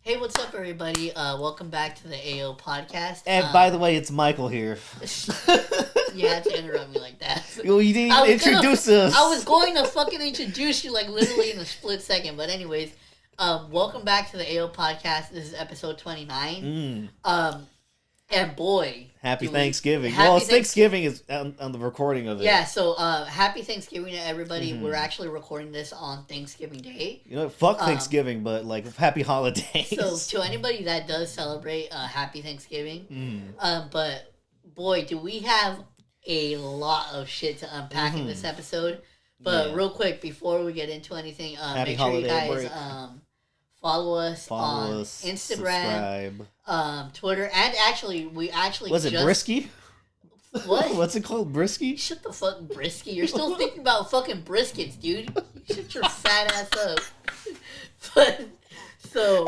Hey, what's up, everybody? Welcome back to the AO podcast. And by the way, it's Michael here. You had to interrupt me like that. Well, you didn't even introduce us. I was going to fucking introduce you like literally in a split second. But anyways, welcome back to the AO podcast. This is episode 29. And boy, happy Thanksgiving. Thanksgiving is on the recording of it. Yeah, so happy Thanksgiving to everybody. Mm-hmm. We're actually recording this on Thanksgiving Day. You know, fuck Thanksgiving, but like happy holidays. So to anybody that does celebrate, happy Thanksgiving. But boy, do we have a lot of shit to unpack in this episode. But real quick, before we get into anything, make sure you guys follow us on Instagram, Twitter, and we actually was it Brisky? What? What's it called, Brisky? Shut the fuck Brisky. You're still thinking about fucking briskets, dude. Shut your fat ass up. But so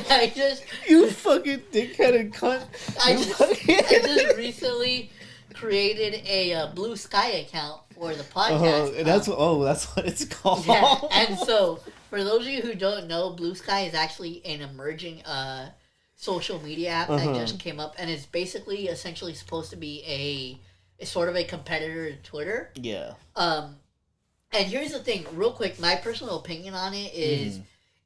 I just you fucking dickhead and cunt. I just recently created a Blue Sky account for the podcast. That's what it's called. Yeah, and so for those of you who don't know, Blue Sky is actually an emerging social media app that just came up, and it's basically essentially supposed to be a sort of a competitor to Twitter. Yeah. And here's the thing, real quick, my personal opinion on it is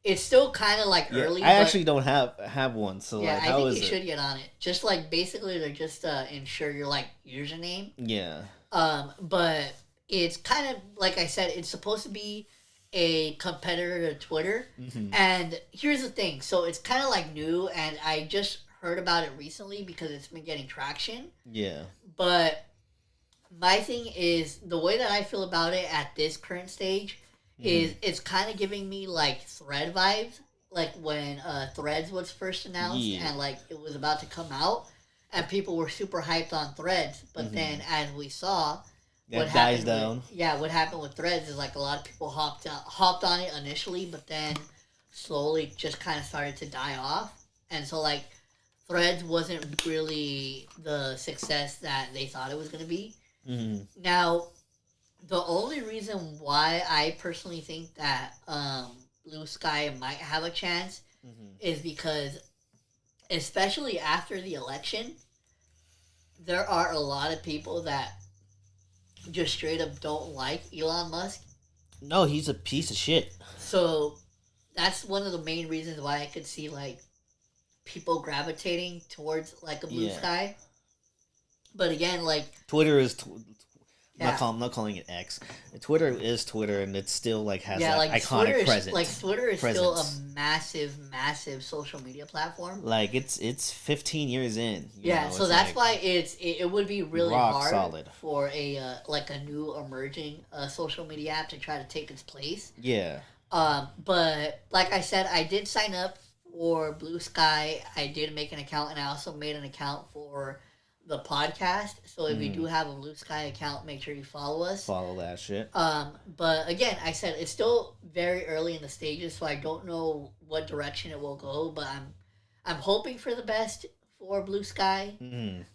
it's still kind of like early. I actually don't have one, so yeah, like, I think you should get on it. Just like basically they're just ensure your like username. Yeah. But it's kind of like I said, it's supposed to be a competitor to Twitter. And here's the thing, so it's kind of like new, and I just heard about it recently because it's been getting traction. Yeah. But my thing is, the way that I feel about it at this current stage is it's kind of giving me like Thread vibes, like when Threads was first announced and like it was about to come out and people were super hyped on Threads, but then as we saw, what happened with Threads is like a lot of people hopped on it initially, but then slowly just kind of started to die off. And so like Threads wasn't really the success that they thought it was going to be. Now, the only reason why I personally think that Blue Sky might have a chance is because, especially after the election, there are a lot of people that just straight up don't like Elon Musk. No, he's a piece of shit. So that's one of the main reasons why I could see like people gravitating towards like a Blue Sky. But again, like Twitter is I'm not calling it X. Twitter is Twitter, and it still like has that like iconic presence. Twitter is still a massive social media platform. Like it's 15 years in. So that's why it would be really hard solid for a like a new emerging social media app to try to take its place. Yeah. But like I said, I did sign up for Blue Sky. I did make an account, and I also made an account for the podcast. So if you do have a Blue Sky account, make sure you follow us. Follow that shit. But again, I said it's still very early in the stages, so I don't know what direction it will go. But I'm hoping for the best for Blue Sky.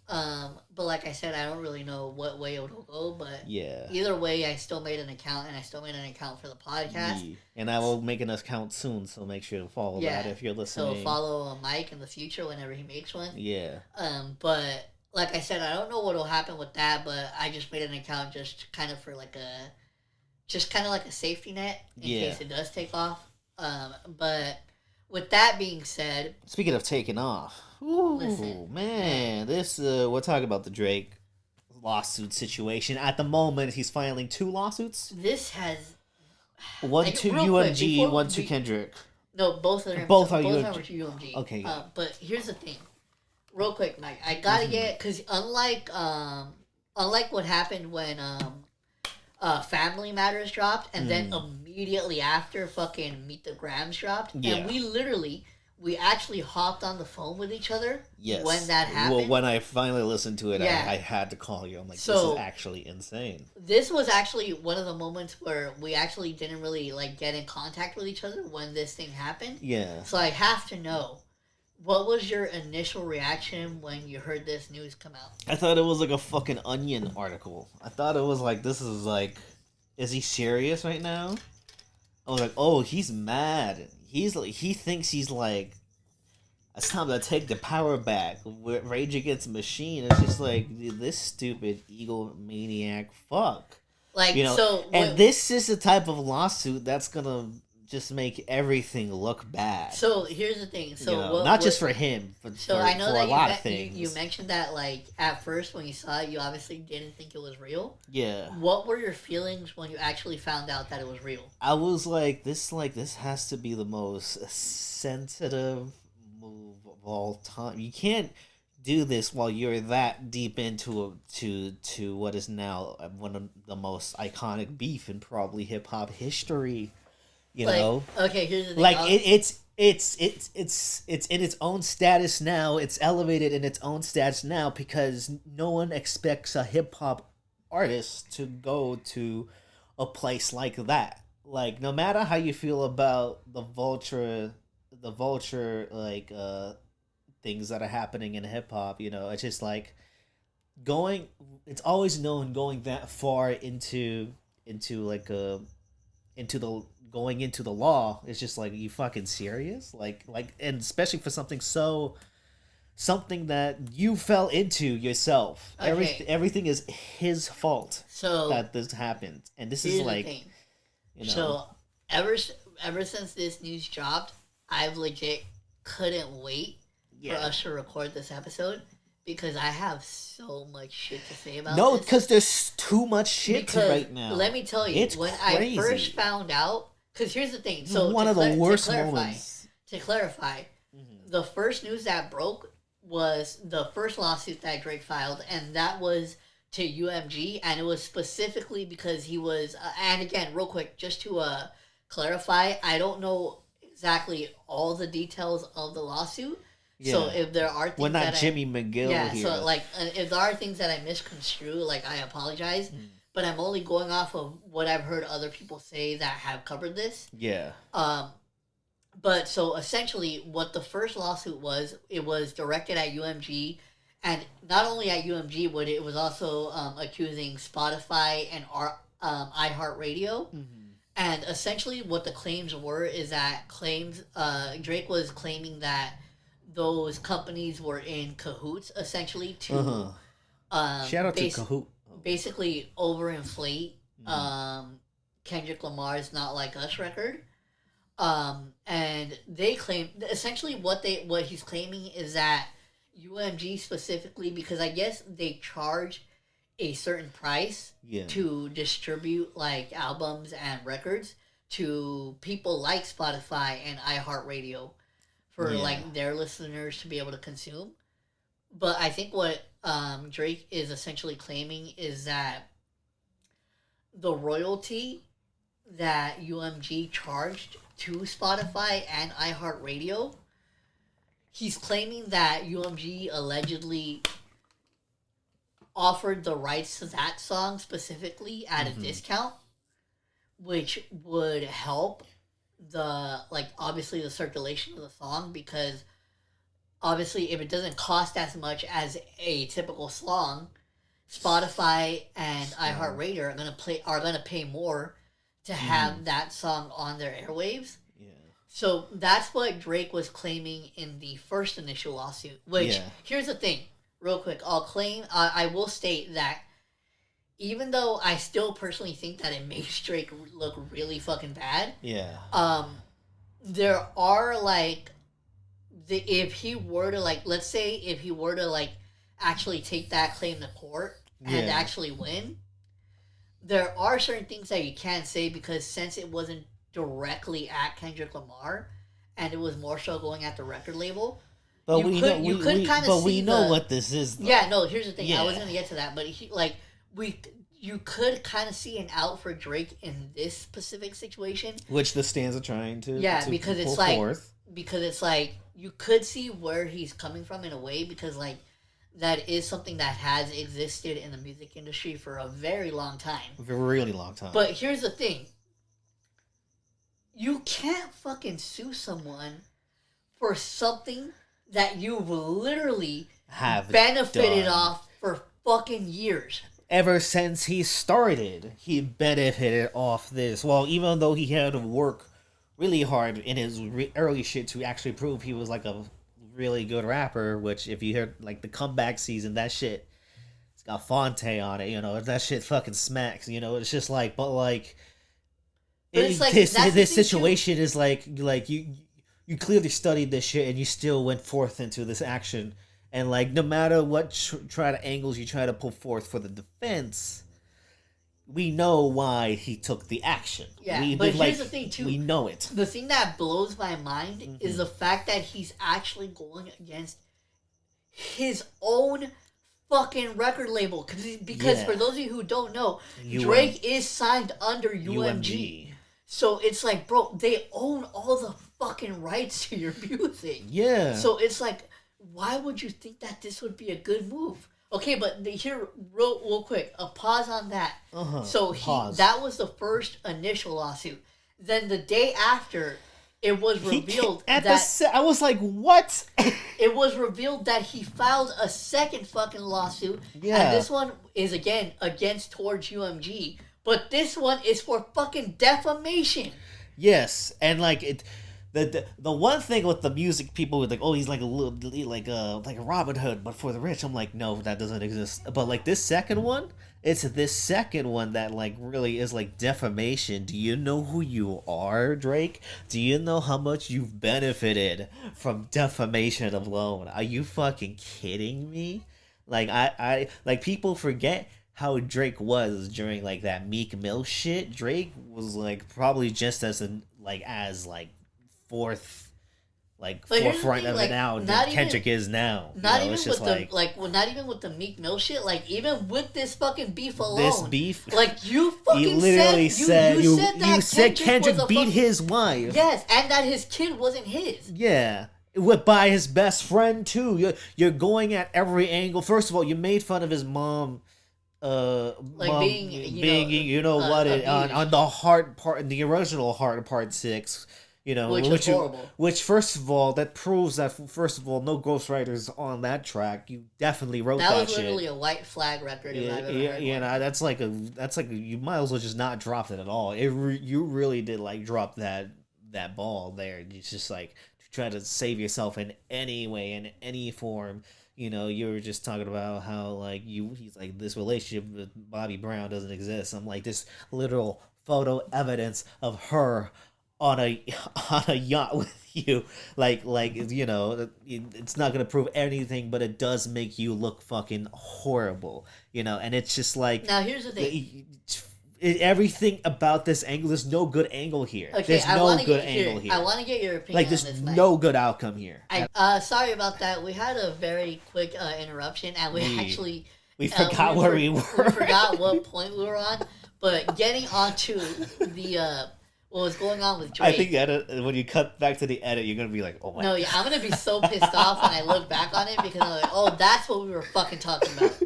But like I said, I don't really know what way it will go. But either way, I still made an account, and I still made an account for the podcast. Yeah. And I will make an account soon, so make sure to follow that if you're listening. So follow Mike in the future whenever he makes one. Yeah. But like I said, I don't know what will happen with that, but I just made an account just kind of for like a safety net in case it does take off. But with that being said, speaking of taking off, man, this we're talking about the Drake lawsuit situation. At the moment, he's filing 2 lawsuits. This has one to UMG, one to Kendrick. No, both of them. Both are UMG. Okay. But here's the thing. Real quick, Mike, I gotta get, because unlike what happened when Family Matters dropped, and then immediately after fucking Meet the Grams dropped, and we actually hopped on the phone with each other when that happened. Well, when I finally listened to it, I had to call you. I'm like, this is actually insane. This was actually one of the moments where we actually didn't really like get in contact with each other when this thing happened. Yeah. So I have to know, what was your initial reaction when you heard this news come out? I thought it was like a fucking Onion article. I thought it was like, this is like, is he serious right now? I was like, oh, he's mad. He thinks he's like it's time to take the power back. Rage Against the Machine. It's just like this stupid egomaniac fuck. Like, you know, so and this is the type of lawsuit that's gonna just make everything look bad. So here's the thing. So not just for him, but so for, I know for that a lot of things. you mentioned that like at first when you saw it, you obviously didn't think it was real. Yeah. What were your feelings when you actually found out that it was real? I was like, this has to be the most sensitive move of all time. You can't do this while you're that deep into what is now one of the most iconic beef in probably hip hop history. You know, okay. Here's the thing. Like it's in its own status now. It's elevated in its own status now because no one expects a hip hop artist to go to a place like that. Like, no matter how you feel about the vulture like things that are happening in hip hop, it's just like it's always known going that far into like into the going into the law. It's just like, you fucking serious? Like and especially for something that you fell into yourself. Okay. Everything is his fault. So that this happened, and this is like, So ever since this news dropped, I've legit couldn't wait for us to record this episode because I have so much shit to say about No, this. because there's too much shit right now. Let me tell you, it's when crazy. I first found out, because here's the thing. So one of the worst moments. To clarify, the first news that broke was the first lawsuit that Drake filed, and that was to UMG, and it was specifically because he was. And again, real quick, just to clarify, I don't know exactly all the details of the lawsuit. Yeah. So if there are things we're not Jimmy McGill here. So like if there are things that I misconstrue, like I apologize. But I'm only going off of what I've heard other people say that have covered this. Yeah. But so essentially, what the first lawsuit was, it was directed at UMG, and not only at UMG, but it was also accusing Spotify and iHeartRadio. And essentially, what the claims were is that Drake was claiming that those companies were in cahoots, essentially, to shout out to Kahoot. Basically overinflate Kendrick Lamar's "Not Like Us" record, and they claim essentially what he's claiming is that UMG specifically, because I guess they charge a certain price to distribute like albums and records to people like Spotify and iHeartRadio for like their listeners to be able to consume. But I think what Drake is essentially claiming is that the royalty that UMG charged to Spotify and iHeartRadio, he's claiming that UMG allegedly offered the rights to that song specifically at a discount, which would help obviously the circulation of the song, because obviously if it doesn't cost as much as a typical song, Spotify and iHeartRadio are gonna pay more to have that song on their airwaves. So that's what Drake was claiming in the first initial lawsuit. Which here's the thing, real quick, I will state that even though I still personally think that it makes Drake look really fucking bad. There are if he were to let's say if he were to actually take that claim to court and actually win, there are certain things that you can't say, because since it wasn't directly at Kendrick Lamar and it was more so going at the record label, but we know what this is, though. Here's the thing. I was gonna get to that, but you could kind of see an out for Drake in this specific situation, which the stands are trying to because it's you could see where he's coming from in a way, because that is something that has existed in the music industry for a very long time. A really long time. But here's the thing. You can't fucking sue someone for something that you've literally benefited off for fucking years. Ever since he started, he benefited off this. Well, even though he had to work really hard in his early shit to actually prove he was a really good rapper. Which if you hear like the comeback season, that shit, it's got Fonte on it. You know that shit fucking smacks. You know it's just like, but like But it's like this situation is like you clearly studied this shit and you still went forth into this action and like no matter what try to angles you try to pull forth for the defense, we know why he took the action. Yeah, but here's the thing too. We know it. The thing that blows my mind is the fact that he's actually going against his own fucking record label. Because for those of you who don't know, Drake is signed under UMG. So it's like, bro, they own all the fucking rights to your music. Yeah. So it's like, why would you think that this would be a good move? Okay, but here, real quick, a pause on that. So that was the first initial lawsuit. Then the day after, it was revealed I was like, what? It was revealed that he filed a second fucking lawsuit. Yeah. And this one is, again, against towards UMG. But this one is for fucking defamation. Yes, and like it... The one thing with the music people were like, oh, he's like a little like a Robin Hood, but for the rich. I'm like, no, that doesn't exist. But like this second one, it's this second one that like really is like defamation. Do you know who you are, Drake? Do you know how much you've benefited from defamation alone? Are you fucking kidding me? Like I like people forget how Drake was during like that Meek Mill shit. Drake was like probably just as forefront of it now than Kendrick is now. Not even with not even with the Meek Mill shit. Like even with this fucking beef alone. This beef. Like you fucking you literally said you said Kendrick beat his wife. Yes, and that his kid wasn't his. Yeah. By his best friend too. You're going at every angle. First of all, you made fun of his mom. On the hard part, the original hard part 6. You know, which horrible. Which first of all, that proves that no ghostwriters on that track. You definitely wrote that shit. That was literally a white flag record. If I've ever heard one. That's like you might as well just not drop it at all. You really did like drop that ball there. It's just like to try to save yourself in any way, in any form. You know, you were just talking about how like he's like this relationship with Bobby Brown doesn't exist. I'm like this literal photo evidence of her on a yacht with you, like you know, it's not gonna prove anything, but it does make you look fucking horrible, you know. And it's just like, now here's the thing, everything about this angle, there's no good angle here. Okay, there's no good angle here. I want to get your opinion. Like there's no good outcome here. Sorry about that. We had a very quick interruption, and we forgot where we were. We forgot what point we were on, but getting onto the. What was going on with Drake? I think when you cut back to the edit, you're gonna be like, "Oh my!" No, yeah, I'm gonna be so pissed off when I look back on it because I'm like, "Oh, that's what we were fucking talking about."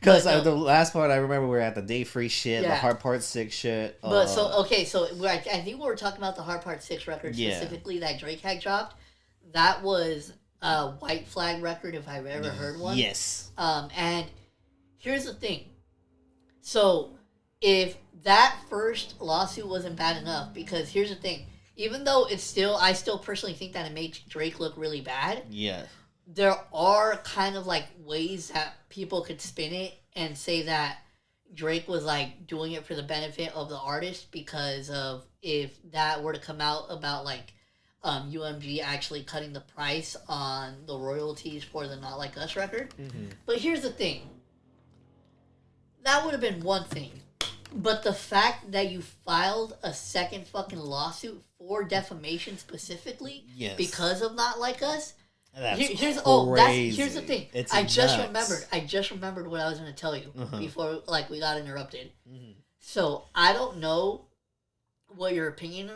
Because the last part I remember, we were at the Day Free shit, the Hard Part 6 shit. But so I think we were talking about the Hard Part 6 record specifically that Drake had dropped. That was a White Flag record, if I've ever heard one. Yes. And here's the thing. So if that first lawsuit wasn't bad enough, because here's the thing, even though I still personally think that it made Drake look really bad. Yeah. There are kind of like ways that people could spin it and say that Drake was like doing it for the benefit of the artist, because of if that were to come out about like UMG actually cutting the price on the royalties for the Not Like Us record. Mm-hmm. But here's the thing. That would have been one thing. But the fact that you filed a second fucking lawsuit for defamation specifically because of Not Like Us. Here's the thing. I just remembered what I was going to tell you before we got interrupted. Mm-hmm. So I don't know what your opinion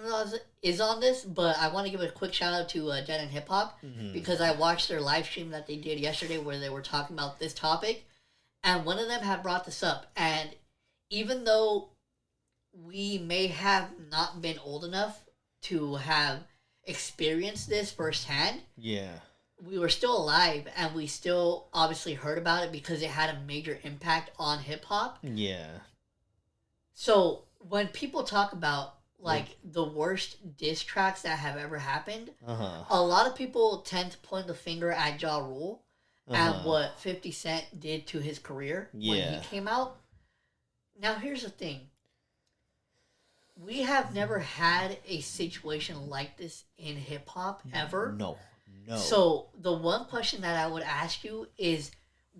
is on this, but I want to give a quick shout out to Dead and Hip Hop because I watched their live stream that they did yesterday where they were talking about this topic, and one of them had brought this up. And even though we may have not been old enough to have experienced this firsthand, we were still alive, and we still obviously heard about it because it had a major impact on hip hop. Yeah. So when people talk about like the worst diss tracks that have ever happened, Uh-huh. a lot of people tend to point the finger at Ja Rule and Uh-huh. what 50 Cent did to his career when he came out. Now, here's the thing. We have never had a situation like this in hip hop ever. No. So, the one question that I would ask you is,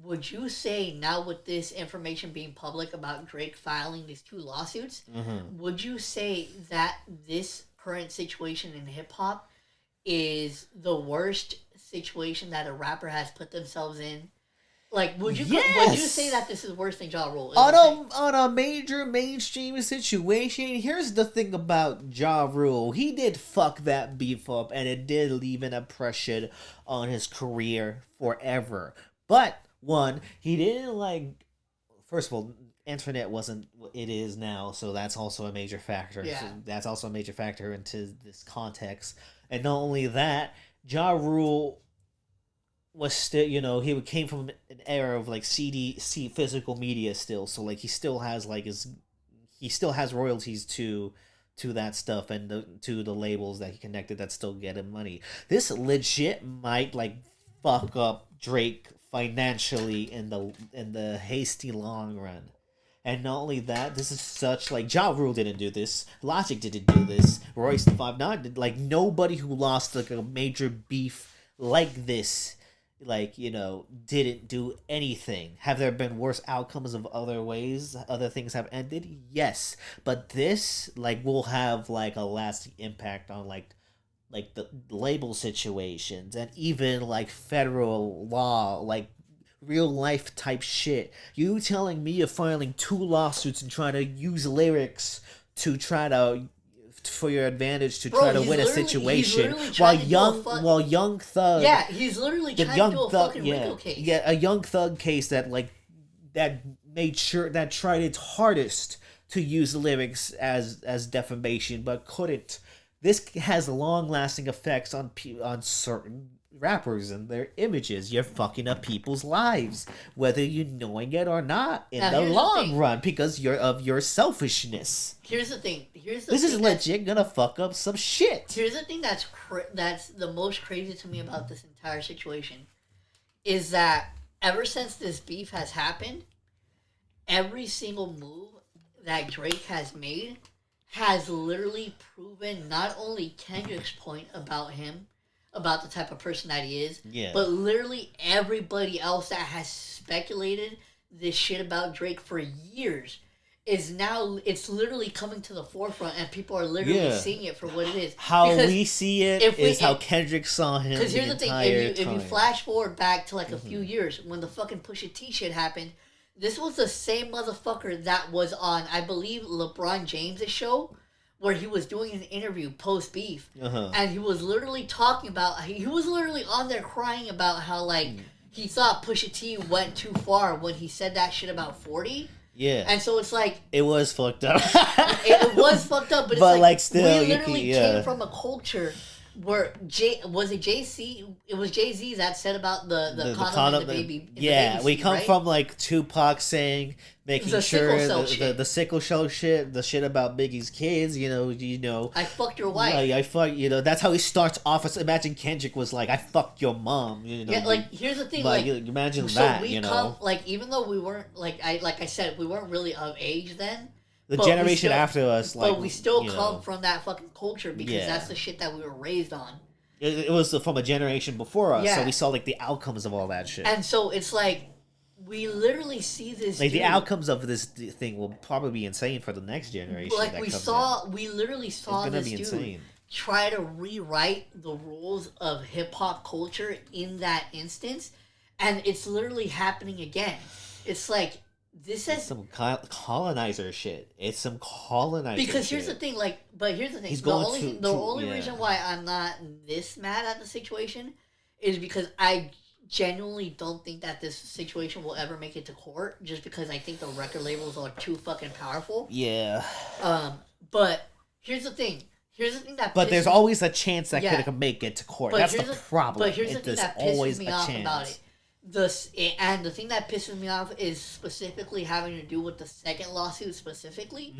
would you say now with this information being public about Drake filing these 2 lawsuits, would you say that this current situation in hip hop is the worst situation that a rapper has put themselves in? Like, would you say that this is worse than Ja Rule? On a major mainstream situation, here's the thing about Ja Rule. He did fuck that beef up, and it did leave an impression on his career forever. But, one, he didn't, like... First of all, internet wasn't what it is now, so that's also a major factor. Yeah. So that's also a major factor into this context. And not only that, Ja Rule was still, he came from an era of like physical media still, so like he still has royalties to that stuff, and to the labels that he connected that still get him money. This legit might like fuck up Drake financially in the hasty long run. And not only that, this is such like Ja Rule didn't do this, Logic didn't do this, Royce the 5'9" did. Like nobody who lost like a major beef like this, like, didn't do anything. Have there been worse outcomes of other ways? Other things have ended? Yes. But this, like, will have, like, a lasting impact on, like the label situations, and even, like, federal law, like, real life type shit. You telling me you're filing 2 lawsuits and trying to use lyrics to try to... for your advantage to try to win a situation, while Young Thug, he's literally trying to do a fucking RICO case. Yeah, a Young Thug case that made sure that tried its hardest to use lyrics as defamation, but couldn't. This has long lasting effects on certain rappers and their images. You're fucking up people's lives, whether you're knowing it or not, in the long run, because of your selfishness. Here's the thing. This is legit gonna fuck up some shit. Here's the thing that's the most crazy to me about this entire situation, is that ever since this beef has happened, every single move that Drake has made has literally proven not only Kendrick's point about him, about the type of person that he is, but literally everybody else that has speculated this shit about Drake for years is now, it's literally coming to the forefront, and people are literally seeing it for what it is. How we see it is how Kendrick saw him. Because here's the thing, if you flash forward back to like a few years when the fucking Pusha T shit happened, this was the same motherfucker that was on, I believe, LeBron James' show, where he was doing an interview post-beef, and he was literally talking about, he was literally on there crying about how, like, he thought Pusha T went too far when he said that shit about 40. Yeah. And so it's like... It was fucked up. it was fucked up, but it's like still, we literally came from a culture where was it JC? It was Jay-Z that said about the condom and the baby. Yeah, baby we seat, come right? from like Tupac saying, making sure the sickle cell shit, the shit about Biggie's kids, I fucked your wife. I fuck, that's how he starts off. Imagine Kendrick was like, I fucked your mom, Yeah, like, here's the thing, like imagine so that, we come, like, even though we weren't, like I said, we weren't really of age then. The generation after us, like... But we still come from that fucking culture, because that's the shit that we were raised on. It was from a generation before us, so we saw, like, the outcomes of all that shit. And so it's like, we literally see this like, the outcomes of this thing will probably be insane for the next generation. Like, we literally saw this dude insane. Try to rewrite the rules of hip-hop culture in that instance, and it's literally happening again. It's like... It's some colonizer shit. It's some colonizer shit. Because here's the thing, here's the thing. The only reason why I'm not this mad at the situation is because I genuinely don't think that this situation will ever make it to court, just because I think the record labels are too fucking powerful. Yeah. But here's the thing. But there's always a chance that could make it to court. That's the problem. But here's the thing that pisses me off about it. The thing that pisses me off is specifically having to do with the second lawsuit specifically,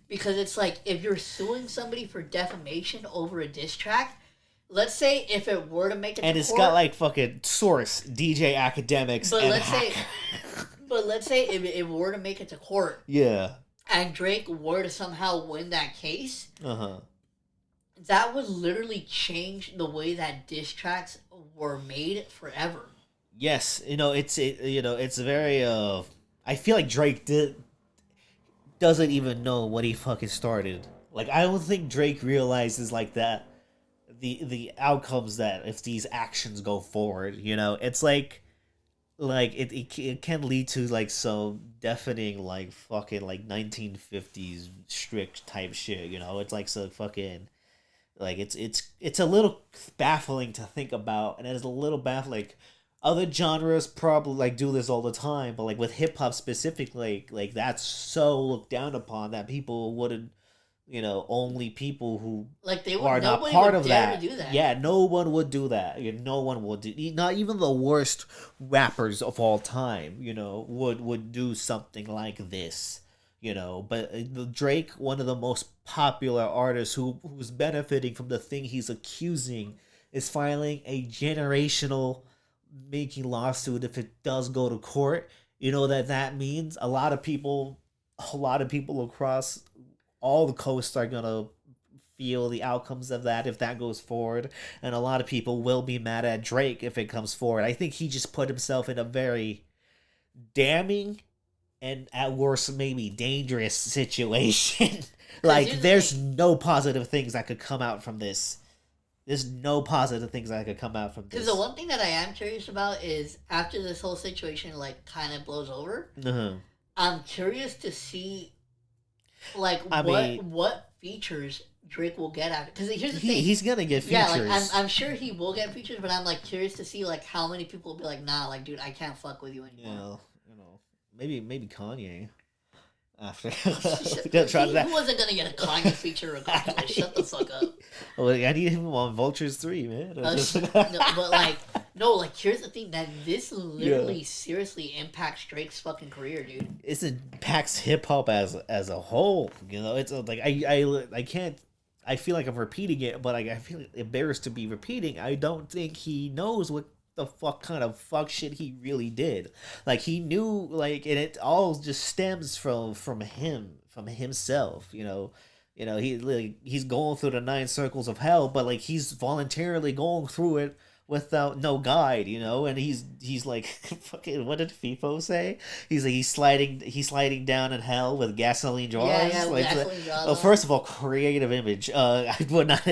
because it's like if you're suing somebody for defamation over a diss track, let's say if it were to make it and to it's court, got like fucking Source, DJ Academics, but and let's Hacker. say, but let's say if it were to make it to court, Yeah. and Drake were to somehow win that case, Uh-huh. that would literally change the way that diss tracks were made forever. Yes, it's very I feel like Drake doesn't even know what he fucking started. Like I don't think Drake realizes like that the outcomes that if these actions go forward, it's like it can lead to like some deafening like fucking like 1950s strict type shit, it's like so fucking like it's a little baffling to think about, and it's a little baffling. Other genres probably like do this all the time, but like with hip hop specifically, like that's so looked down upon that people wouldn't, only people who like they would, are not nobody part would of dare that. to do that. Yeah, no one would do that. No one would do. Not even the worst rappers of all time, would do something like this. But Drake, one of the most popular artists who's benefiting from the thing he's accusing, is filing a generational making lawsuit. If it does go to court, that means a lot of people across all the coasts are gonna feel the outcomes of that if that goes forward, and a lot of people will be mad at Drake if it comes forward. I think he just put himself in a very damning and at worst maybe dangerous situation. Like there's no positive things that could come out from this. There's no positive things that could come out from this. Because the one thing that I am curious about is after this whole situation like kind of blows over, I'm curious to see like what features Drake will get out of it. Because here's the thing, he's gonna get features. Yeah, like I'm sure he will get features, but I'm like curious to see like how many people will be like, nah, like dude, I can't fuck with you anymore. Yeah, maybe Kanye. After he wasn't gonna get a Kanye feature regardless. Shut the fuck up. Well, I need him on Vultures 3, man. But here's the thing, that this literally seriously impacts Drake's fucking career, dude. It impacts hip hop as a whole. It's like I can't. I feel like I'm repeating it, but I feel embarrassed to be repeating. I don't think he knows what the fuck kind of fuck shit he really did. Like he knew, like, and it all just stems from himself. He's going through the 9 circles of hell, but like he's voluntarily going through it without no guide, and he's like fucking, what did FIFO say? He's like he's sliding down in hell with gasoline jars. Gasoline jars. Well, first of all, creative image. I would not.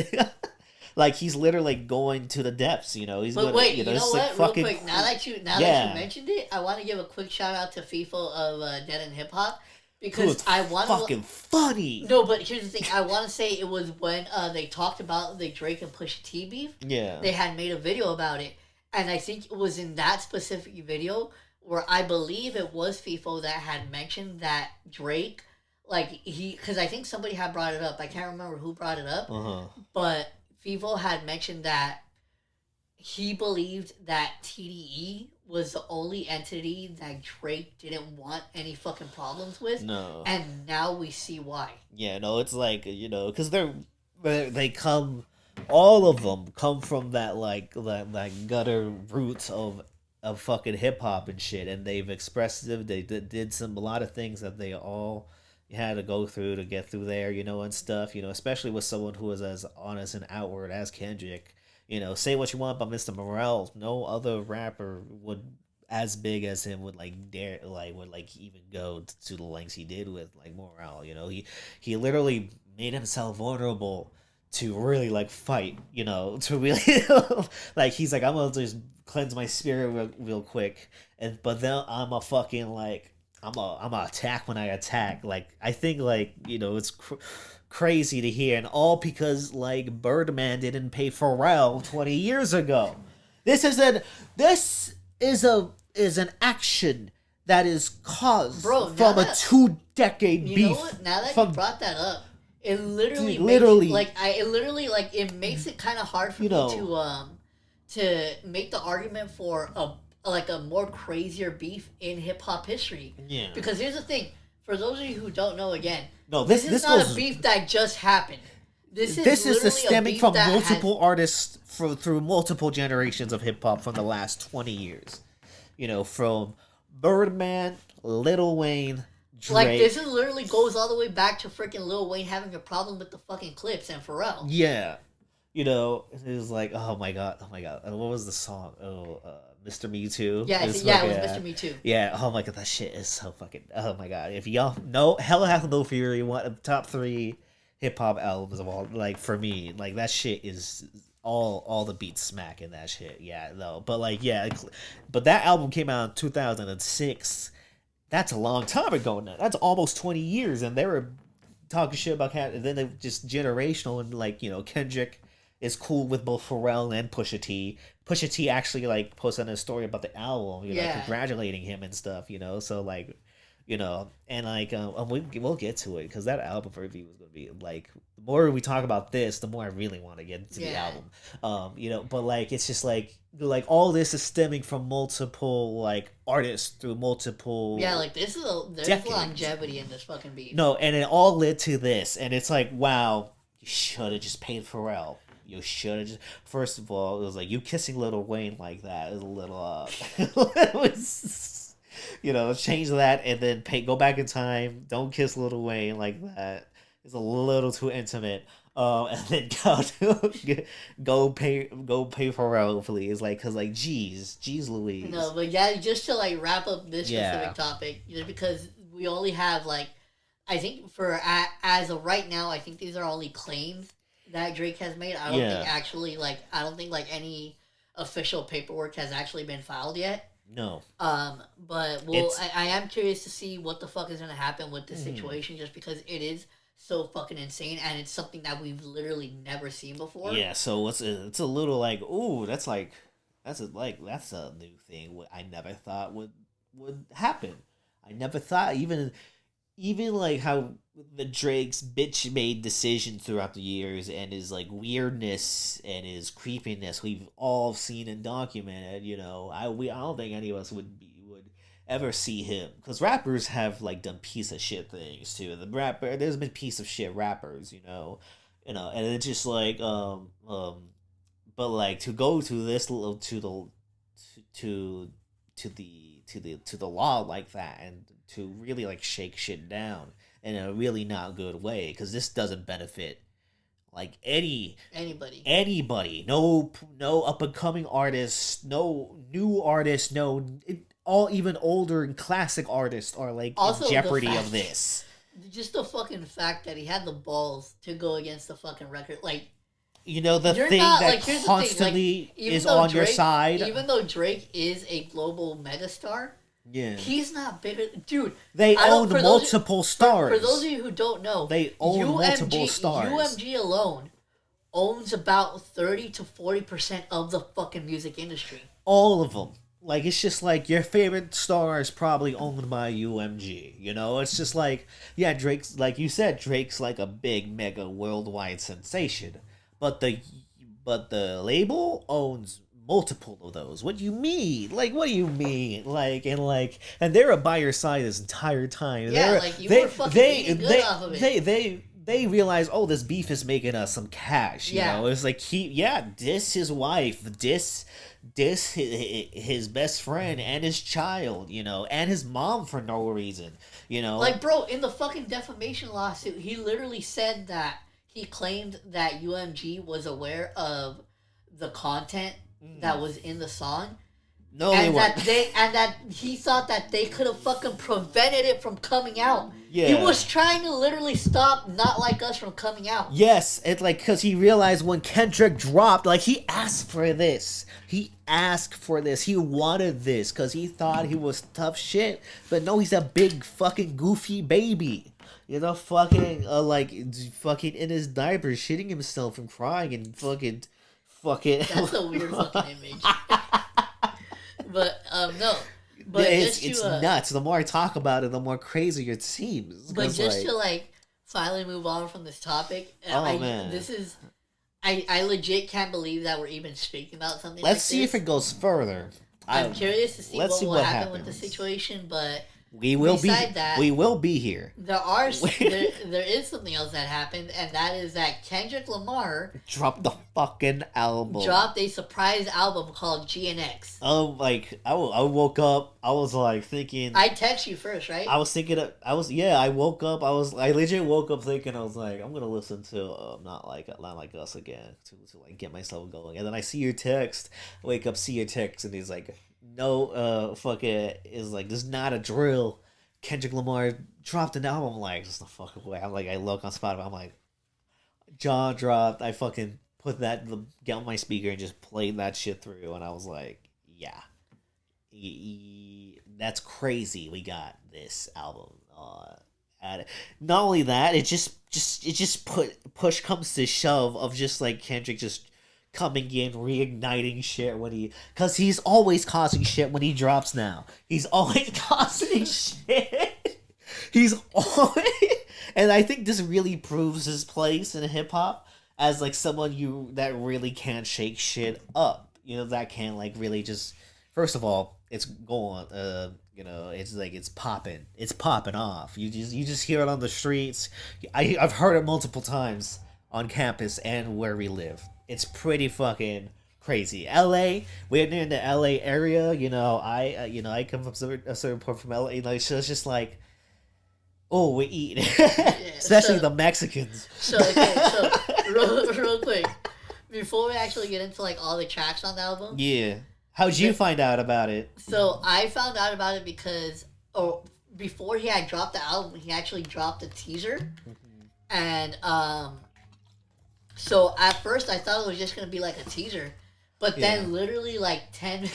Like he's literally going to the depths, He's but gonna, wait, you know what? Real fucking quick, now that you mentioned it, I want to give a quick shout out to FIFO of Dead End Hip Hop, because I want fucking funny. No, but here's the thing. I want to say it was when they talked about the Drake and Pusha T beef. Yeah. They had made a video about it, and I think it was in that specific video where I believe it was FIFO that had mentioned that Drake, like because I think somebody had brought it up. I can't remember who brought it up, but FIFO had mentioned that he believed that TDE was the only entity that Drake didn't want any fucking problems with. No. And now we see why. Yeah, no, it's like, because they come, all of them come from that, like, that gutter roots of fucking hip-hop and shit, and they've expressed them, they did a lot of things that they all had to go through to get through there, and stuff, especially with someone who is as honest and outward as Kendrick. Say what you want about Mr. Morale. No other rapper would as big as him would even go to the lengths he did with like Morale. He literally made himself vulnerable to really like fight. To really like he's like, I'm gonna just cleanse my spirit real quick, but then I'm a fucking like I'm a attack when I attack. Like I think like it's. Crazy to hear, and all because like Birdman didn't pay Pharrell 20 years ago. This is an action that is caused from a 2-decade beef. You know what? Now that you brought that up, it literally makes it kind of hard for me to make the argument for a more crazier beef in hip hop history. Yeah. Because here's the thing. for those of you who don't know, again, No, this is not goes, a beef that just happened. This is literally stemming from multiple artists through multiple generations of hip hop from the last 20 years. You know, from Birdman, Lil Wayne, Drake. Like, this is literally goes all the way back to freaking Lil Wayne having a problem with the fucking clips and Pharrell. Yeah. You know, it was like, oh my god. What was the song? Mr. Me Too. Yeah, it was Mr. Me Too. Yeah, oh my god, that shit is so fucking. Oh my god, if y'all know, Hell Hath No Fury, one of the top 3 hip hop albums of all, like for me, like that shit is all the beats smack in that shit. Yeah, no, but like but that album came out in 2006. That's a long time ago now. That's almost 20 years, and they were talking shit about and then they just generational and like, you know, Kendrick is cool with both Pharrell and Pusha T. Pusha T actually like posted a story about the album, you know, congratulating him and stuff, you know. So like, you know, and like we'll get to it because that album review is gonna be like, the more we talk about this, the more I really want to get into the album. You know, but like it's just like all this is stemming from multiple like artists through multiple like there's longevity in this fucking beat. No, and it all led to this, and it's like, wow, you should have just paid Pharrell. You should have just. First of all, it was like you kissing Lil Wayne like that is a little. It was, you know, change that and then go back in time. Don't kiss Lil Wayne like that. It's a little too intimate. And then go pay Pharrell, please. Like, cause like, geez Louise. No, but yeah, just to like wrap up this specific topic, you know, because we only have like, I think as of right now, I think these are only claims that Drake has made. I don't think actually I don't think like any official paperwork has actually been filed yet. No. But I am curious to see what the fuck is gonna happen with this situation, just because it is so fucking insane and it's something that we've literally never seen before. Yeah, so it's a little like, ooh, that's a new thing. What I never thought would happen. I never thought even like how the Drake's bitch made decisions throughout the years and his like weirdness and his creepiness we've all seen and documented. You know, I don't think any of us would ever see him, because rappers have like done piece of shit things too. There's been piece of shit rappers, you know, and it's just like but like to go to this to the law like that and to really like shake shit down in a really not good way, because this doesn't benefit like anybody. No up and coming artists, no new artists, all even older and classic artists are like also in jeopardy of this. Just the fucking fact that he had the balls to go against the fucking record, like, you know, the thing that constantly is on your side. Even though Drake is a global megastar, he's not bigger. Dude, they own multiple stars. For those of you who don't know, they own multiple stars. UMG alone owns about 30 to 40% of the fucking music industry. All of them. Like, it's just like your favorite star is probably owned by UMG. You know, it's just like, yeah, Drake's, like you said, Drake's like a big mega worldwide sensation. But the label owns multiple of those. What do you mean? Like, what do you mean? And they were by your side this entire time. Yeah, were fucking eating good off of it. They realize, oh, this beef is making us some cash. You know, it's like diss his wife, diss his best friend and his child, you know, and his mom for no reason, you know. Like, bro, in the fucking defamation lawsuit, he literally said that he claimed that UMG was aware of the content that was in the song. No, and they weren't. That he thought that they could have fucking prevented it from coming out. Yeah. He was trying to literally stop Not Like Us from coming out. Yes, it's like, because he realized when Kendrick dropped, like, he asked for this. He wanted this because he thought he was tough shit. But no, he's a big fucking goofy baby. You know, fucking in his diaper, shitting himself and crying and fucking. That's a weird fucking image. But no. But it's nuts. The more I talk about it, the more crazier it seems. But just to finally move on from this topic, man, this is. I legit can't believe that we're even speaking about something. Let's see if it goes further. I'm curious to see what will happen with the situation, but Beside that, We will be here. There is something else that happened, and that is that Kendrick Lamar Dropped the fucking album. dropped a surprise album called GNX. Oh, like I woke up. I was like thinking. I text you first, right? I was thinking. I woke up. I legit woke up thinking. I was like, I'm gonna listen to not like us again to like get myself going. And then I see your text. Wake up, see your text, and he's like, no, fuck it. Is like, there's not a drill. Kendrick Lamar dropped an album. I'm like, there's no fucking way. I'm like, I look on Spotify. I'm like, jaw dropped. I fucking put get on my speaker and just played that shit through, and I was like, yeah, that's crazy. We got this album. Not only that, it just push comes to shove of just like Kendrick just coming in, reigniting shit because he's always causing shit when he drops now. He's always causing shit. He's always, and I think this really proves his place in hip hop as like someone that really can't shake shit up. That can't like really just. First of all, it's going. It's like it's popping off. You just hear it on the streets. I've heard it multiple times on campus and where we live. It's pretty fucking crazy. LA, we're near the LA area. I come from a certain point from LA. Like, so it's just like, oh, we eat, especially the Mexicans. So real quick, before we actually get into like all the tracks on the album. Yeah. How'd you find out about it? So I found out about it because, before he had dropped the album, he actually dropped a teaser, and so at first I thought it was just gonna be like a teaser, but then literally like 10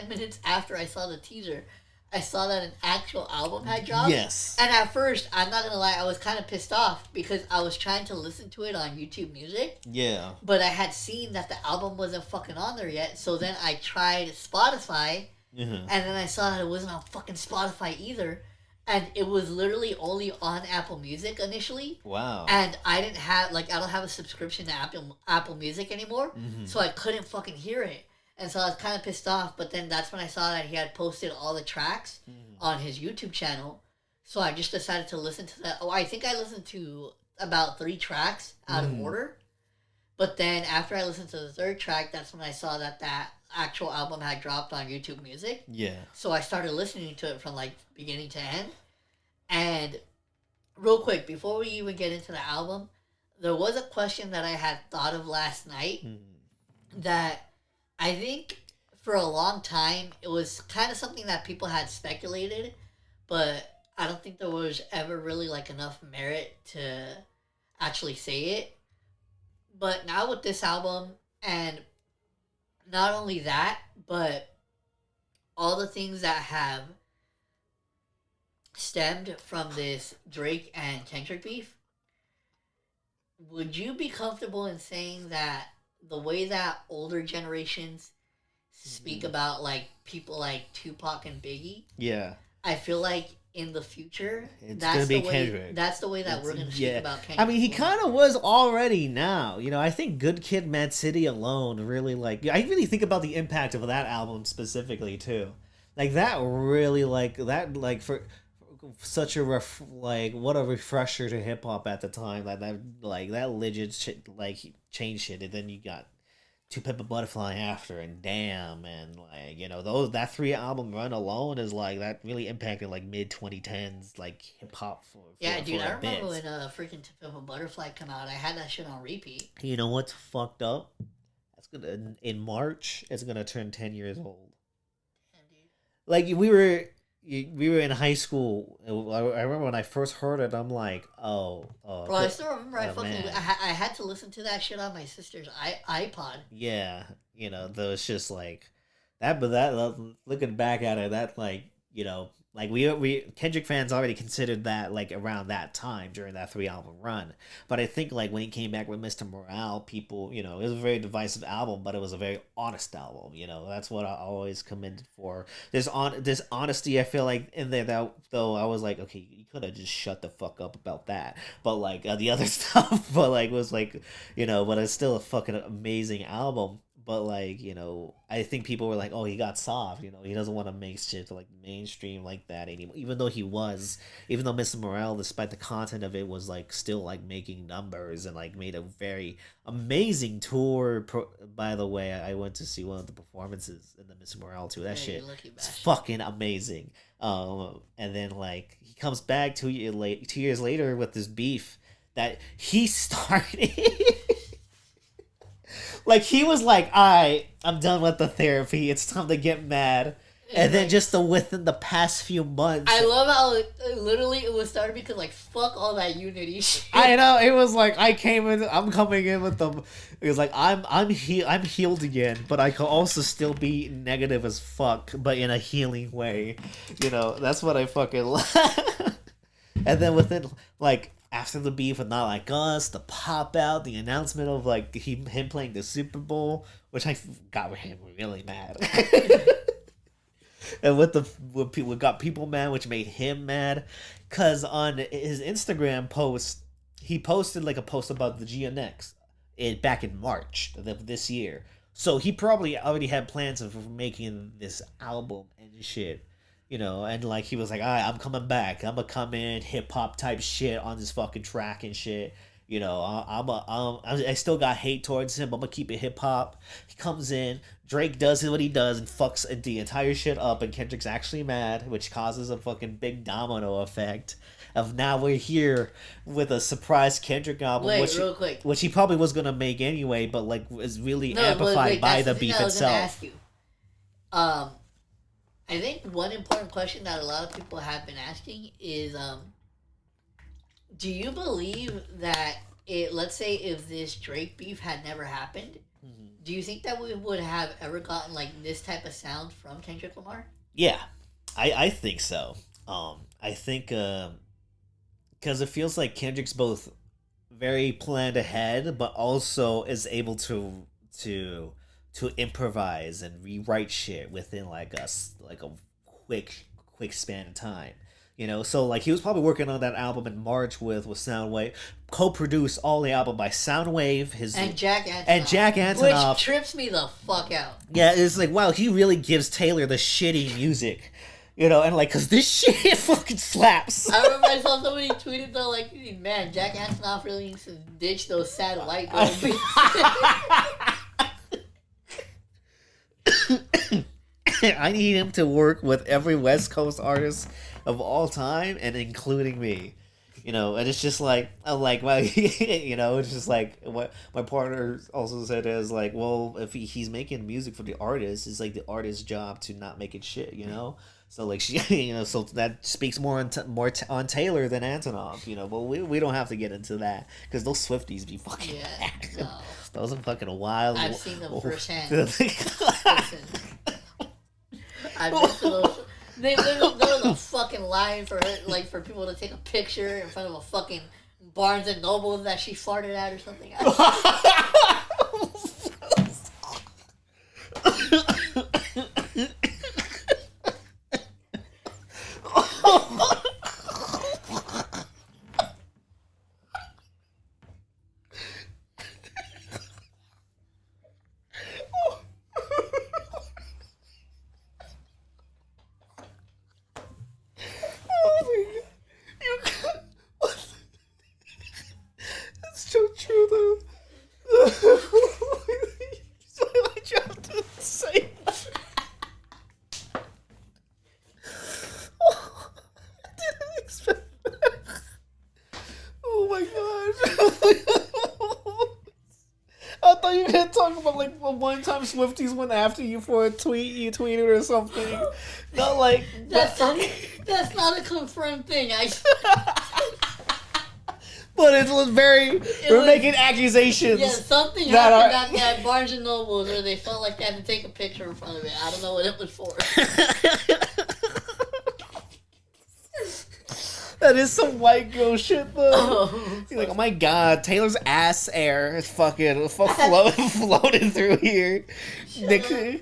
minutes after I saw the teaser, I saw that an actual album had dropped. Yes. And at first, I'm not gonna lie, I was kind of pissed off because I was trying to listen to it on YouTube Music. Yeah. But I had seen that the album wasn't fucking on there yet, so then I tried Spotify, and then I saw that it wasn't on fucking Spotify either, and it was literally only on Apple Music initially. Wow. And I don't have a subscription to Apple Music anymore, so I couldn't fucking hear it. And so I was kind of pissed off, but then that's when I saw that he had posted all the tracks on his YouTube channel. So I just decided to listen to that. Oh, I think I listened to about 3 tracks out of order. But then after I listened to the 3rd track, that's when I saw that actual album had dropped on YouTube Music. Yeah. So I started listening to it from like beginning to end. And real quick, before we even get into the album, there was a question that I had thought of last night that I think for a long time it was kind of something that people had speculated, but I don't think there was ever really like enough merit to actually say it. But now with this album, and not only that, but all the things that have stemmed from this Drake and Kendrick beef, would you be comfortable in saying that the way that older generations speak about like people like Tupac and Biggie, I feel like in the future that's gonna be Kendrick. That's the way that we're gonna speak about Kendrick. I mean, he kind of was already now. I think Good Kid, Mad City alone really I really think about the impact of that album specifically too. Like that really for such a what a refresher to hip hop at the time. That legit shit changed shit, and then you got To Pimp a Butterfly after, and damn, and that 3 album run alone is that really impacted mid 2010s hip hop for dude. I remember when freaking To Pimp a Butterfly come out. I had that shit on repeat. You know what's fucked up? That's gonna in March. It's gonna turn 10 years old. Damn, dude. We were in high school. I remember when I first heard it, I'm like, oh. Bro, I still remember I had to listen to that shit on my sister's iPod. Yeah, though it's just that, but that, looking back at it, we Kendrick fans already considered that around that time during that 3 album run. But I think when he came back with Mr. Morale, people, it was a very divisive album, but it was a very honest album. That's what I always commended for. There's honesty, I feel in there, that though I was like, okay, you could have just shut the fuck up about that. But the other stuff, but was but it's still a fucking amazing album. but like, I think people were like, oh, he got soft, he doesn't want to make shit like mainstream like that anymore, even though Mr. Morale, despite the content of it, was like still like making numbers and like made a very amazing tour. By the way, I went to see one of the performances in the Mr. Morale tour. That shit is fucking amazing. And then like he comes back 2 years later with this beef that he started. Like, he was like, alright, I'm done with the therapy, it's time to get mad. And then just within the past few months, I love how literally it was started because like fuck all that unity shit. I know, it was like I'm coming in with them. It was like I'm healed again, but I can also still be negative as fuck, but in a healing way. That's what I fucking love. And then within like after the beef with Not Like Us, the pop out, the announcement of like him playing the Super Bowl, which I got him really mad. And with people got people mad, which made him mad, cause on his Instagram post, he posted like a post about the GNX back in March of this year. So he probably already had plans of making this album and shit. And like he was like, all right, I'm coming back. I'm gonna come in hip hop type shit on this fucking track and shit. I still got hate towards him, but I'm gonna keep it hip hop. He comes in, Drake does what he does and fucks the entire shit up, and Kendrick's actually mad, which causes a fucking big domino effect. Of now we're here with a surprise Kendrick album, real quick, which he probably was gonna make anyway, but like is really amplified by the beef itself. Ask you. I think one important question that a lot of people have been asking is, do you believe that let's say if this Drake beef had never happened, do you think that we would have ever gotten like this type of sound from Kendrick Lamar? Yeah, I think so. I think because it feels like Kendrick's both very planned ahead, but also is able to improvise and rewrite shit within like a quick span of time. So like he was probably working on that album in March with Soundwave, co-produced all the album by Soundwave, and Jack Antonoff, which trips me the fuck out. Yeah, it's like, wow, he really gives Taylor the shitty music, and like, cause this shit fucking slaps. I remember I saw somebody tweeted though, like, man, Jack Antonoff really needs to ditch those sad white girl beats. I need him to work with every West Coast artist of all time, and including me. And it's just like, I'm like, well, it's just like what my partner also said is like, well, if he's making music for the artist, it's like the artist's job to not make it shit, So like she, so that speaks more on Taylor than Antonoff, but we don't have to get into that because those Swifties be fucking no. Those are fucking wild. I've seen them firsthand. I've been to those. There was a fucking line for people to take a picture in front of a fucking Barnes and Noble that she farted at or something. One time Swifties went after you for a tweet you tweeted or something. Not like that's not a confirmed thing. But it was we're making accusations. Yeah, something happened at Barnes and Noble where they felt like they had to take a picture in front of it. I don't know what it was for. That is some white girl shit, though. You're like, oh my god, Taylor's ass air is fucking floating through here. Next to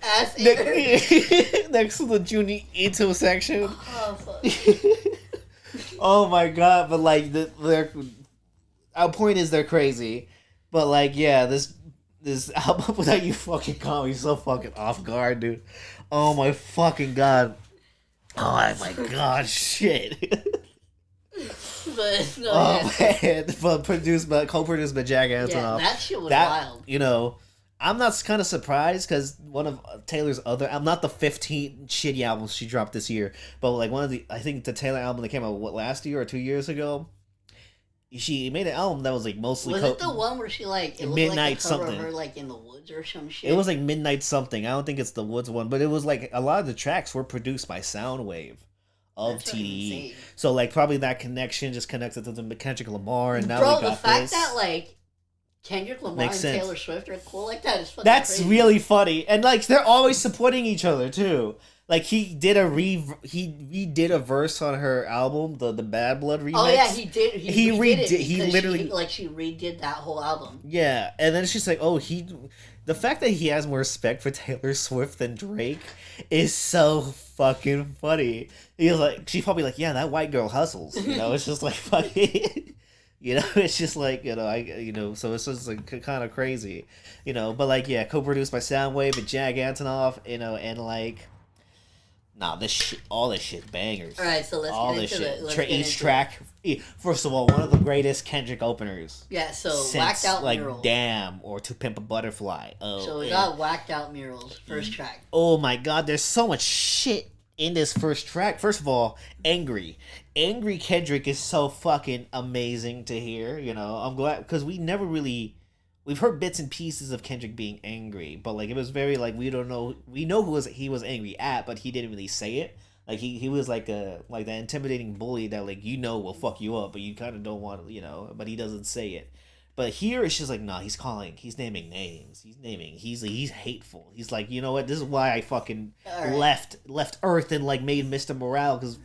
the Junior Ito section. Oh, fuck. Oh my god, but like, our point is they're crazy. But like, yeah, this this album without you fucking caught me so fucking off guard, dude. Oh my fucking god. Oh my god, shit. But no, oh man, but co-produced by Jack Antonoff. Yeah, that shit was wild. You know, I'm not kind of surprised because one of Taylor's other, I'm not the 15 shitty albums she dropped this year, but like one of the, I think the Taylor album that came out last year or 2 years ago. She made an album that was like mostly. Was it the one where she like it Midnight like something? Her like in the woods or some shit. It was like Midnight something. I don't think it's the Woods one, but it was like a lot of the tracks were produced by Soundwave of That's TDE. So like probably that connection just connected to the Kendrick Lamar, and now Bro, we got the fact this. that like Kendrick Lamar Makes and sense. Taylor Swift are cool like that is fucking That's crazy. really funny, and like they're always supporting each other too. Like he redid a verse on her album, the Bad Blood remix. Oh yeah, he did. He redid it. He literally she redid that whole album. Yeah, and then she's like, "Oh, the fact that he has more respect for Taylor Swift than Drake is so fucking funny." He's like, she's probably like, "Yeah, that white girl hustles." You know, it's just like fucking. You know, it's just like, so it's just like kind of crazy, but like, yeah, co-produced by Soundwave and Jag Antonoff, and like. Nah, all this shit bangers. All right, so let's all get this into shit. it. Each track, first of all, one of the greatest Kendrick openers. Yeah, so since, Whacked Out like Murals. Damn or To Pimp a Butterfly. Oh, So we got Whacked Out Murals, first track. Oh my god, there's so much shit in this first track. First of all, Angry Kendrick is so fucking amazing to hear. I'm glad because we've heard bits and pieces of Kendrick being angry, but like it was very like we know he was angry at, but he didn't really say it. Like he was like that intimidating bully that like will fuck you up, but you kind of don't want but he doesn't say it. But here it's just like nah, he's naming names, he's hateful. He's like, you know what, this is why I fucking left Earth and like made Mr. Morale because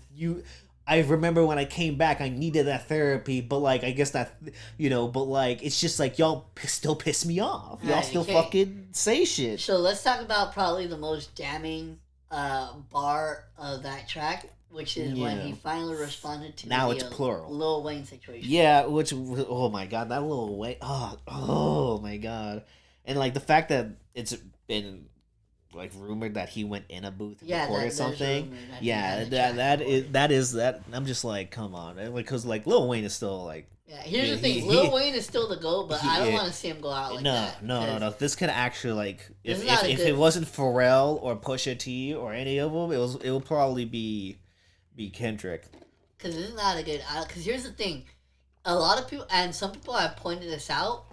I remember when I came back, I needed that therapy, but like I guess that but like it's just like y'all still piss me off. Y'all still fucking say shit. So let's talk about probably the most damning bar of that track, which is when he finally responded to it's plural Lil Wayne situation. Yeah, which oh my god, that Lil Wayne. Oh my god, and like the fact that it's been like rumored that he went in a booth and recorded something. Yeah, that is I'm just like, come on, because like Lil Wayne is still like. Yeah, here's the thing. Lil Wayne is still the GOAT, but I don't want to see him go out like that. No. This could actually like if it wasn't Pharrell or Pusha T or any of them, it will probably be Kendrick. Because this is not a good. Because here's the thing, a lot of people and some people have pointed this out.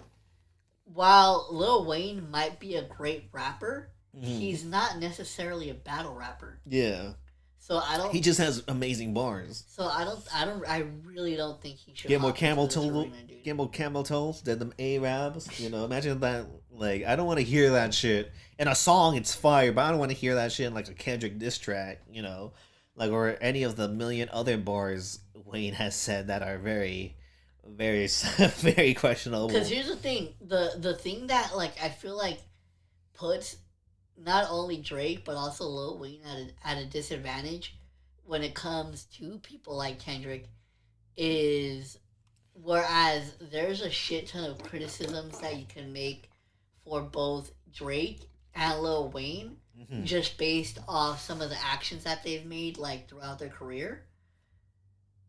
While Lil Wayne might be a great rapper. He's not necessarily a battle rapper. Yeah. So I don't. He just has amazing bars. So I really don't think he should. Get more camel toes than them Arabs. Imagine that. Like, I don't want to hear that shit in a song. It's fire, but I don't want to hear that shit in like a Kendrick diss track. Like or any of the million other bars Wayne has said that are very, very, very questionable. Because here's the thing, the thing that like I feel like puts not only Drake but also Lil Wayne at a disadvantage when it comes to people like Kendrick is whereas there's a shit ton of criticisms that you can make for both Drake and Lil Wayne just based off some of the actions that they've made like throughout their career.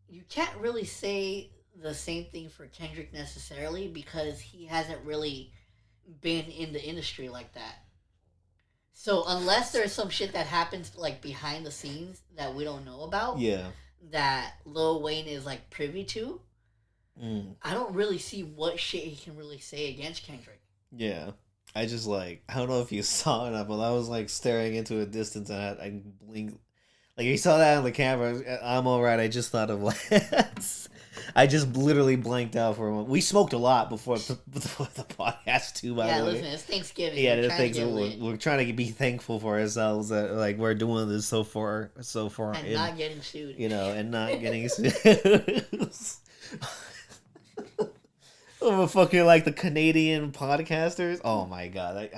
You can't really say the same thing for Kendrick necessarily because he hasn't really been in the industry like that. So unless there's some shit that happens like behind the scenes that we don't know about, that Lil Wayne is like privy to, I don't really see what shit he can really say against Kendrick. Yeah, I just like I don't know if you saw it, but I was like staring into a distance and I blinked. Like you saw that on the camera. I'm alright. I just thought of like. I just literally blanked out for a moment. We smoked a lot before the podcast too. By the way, listen, it's Thanksgiving. Yeah, we're trying to be thankful for ourselves that like we're doing this so far, and not getting sued. And not getting sued. Fucking like the Canadian podcasters. Oh my god!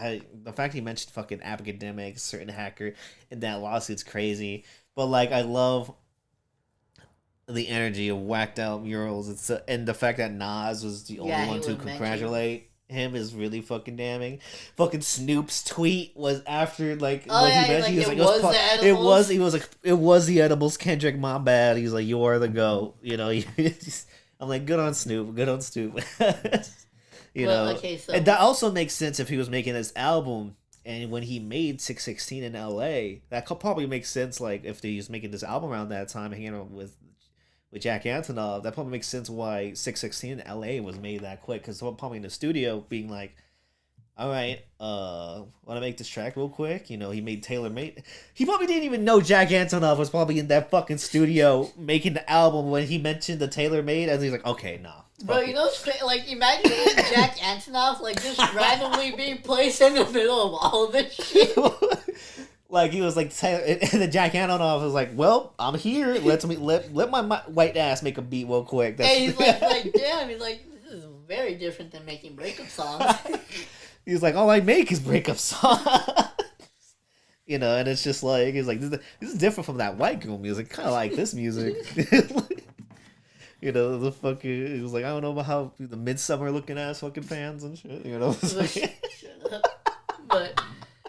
The fact he mentioned fucking academics, certain hacker, and that lawsuit's crazy. But like, I love the energy of Whacked Out Murals. And the fact that Nas was the only one to congratulate. him is really fucking damning. Fucking Snoop's tweet was after like Oh what yeah, he mentioned. He was like, the edibles. he was like, it was the edibles. Kendrick, my bad. He's like, you are the GOAT. You know, I'm like, good on Snoop. Good on Snoop. You Well, know, okay, so and that also makes sense if he was making this album. And when he made 616 in LA, that could probably make sense. Like if he was making this album around that time, hanging out with Jack Antonoff, that probably makes sense why 616 in LA was made that quick. Because someone probably in the studio being like, all right, want to make this track real quick? You know, he made Taylor Made. He probably didn't even know Jack Antonoff was probably in that fucking studio making the album when he mentioned the Taylor Made, and he's like, okay, nah. Bro, you know, like, imagine Jack Antonoff, like, just randomly being placed in the middle of all of this shit. Like, he was like, and then Jack Antonoff was like, well, I'm here. Let my white ass make a beat real quick. And he's like, damn, he's like, this is very different than making breakup songs. He's like, all I make is breakup songs. You know, and it's just like, he's like, this is different from that white girl music. Kind of like this music. You know, the fucking, he was like, I don't know about how the Midsummer looking ass fucking fans and shit. You know, Shut up. But,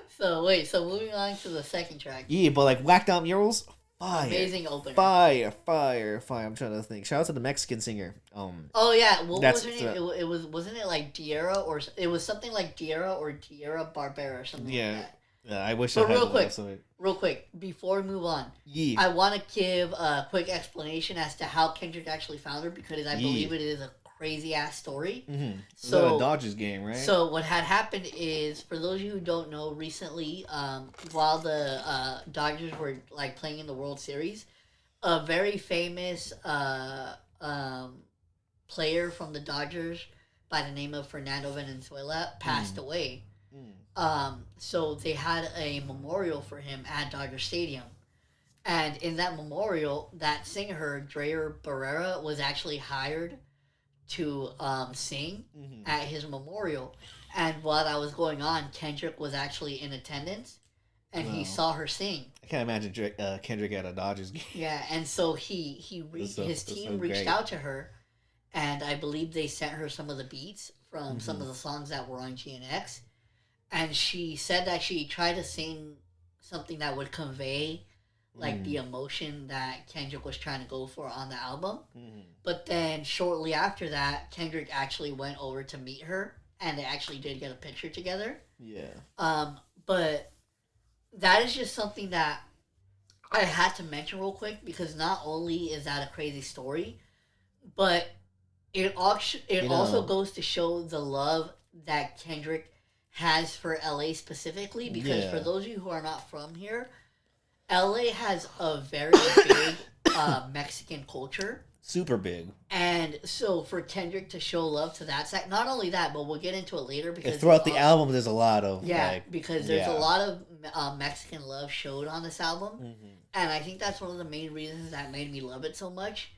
so moving on to the second track. Yeah, but like Whacked Out Murals, fire. Amazing opener. Fire. I'm trying to think. Shout out to the Mexican singer. Oh yeah, what was her name? It was wasn't it like Diera or it was something like Diera or Diera Barbera or something like that. Yeah, I wish but I had real quick, before we move on, yeah. I want to give a quick explanation as to how Kendrick actually found her because I believe it is a crazy ass story. Mm-hmm. So a Dodgers game, right? So what had happened is, for those of you who don't know, recently, while the Dodgers were like playing in the World Series, a very famous player from the Dodgers by the name of Fernando Valenzuela passed away. So they had a memorial for him at Dodger Stadium. And in that memorial, that singer, Dreyer Barrera, was actually hired to sing at his memorial. And while that was going on, Kendrick was actually in attendance, and he saw her sing. I can't imagine Kendrick at a Dodgers game. Yeah, and so his team reached out to her, and I believe they sent her some of the beats from some of the songs that were on GNX. And she said that she tried to sing something that would convey, like, the emotion that Kendrick was trying to go for on the album. But then, shortly after that, Kendrick actually went over to meet her, and they actually did get a picture together. Yeah. But that is just something that I had to mention real quick, because not only is that a crazy story, but it also goes to show the love that Kendrick has for LA specifically, because for those of you who are not from here, LA has a very big Mexican culture. Super big. And so for Kendrick to show love to that side, not only that, but we'll get into it later, because throughout the album there's a lot of because there's a lot of Mexican love showed on this album, and I think that's one of the main reasons that made me love it so much.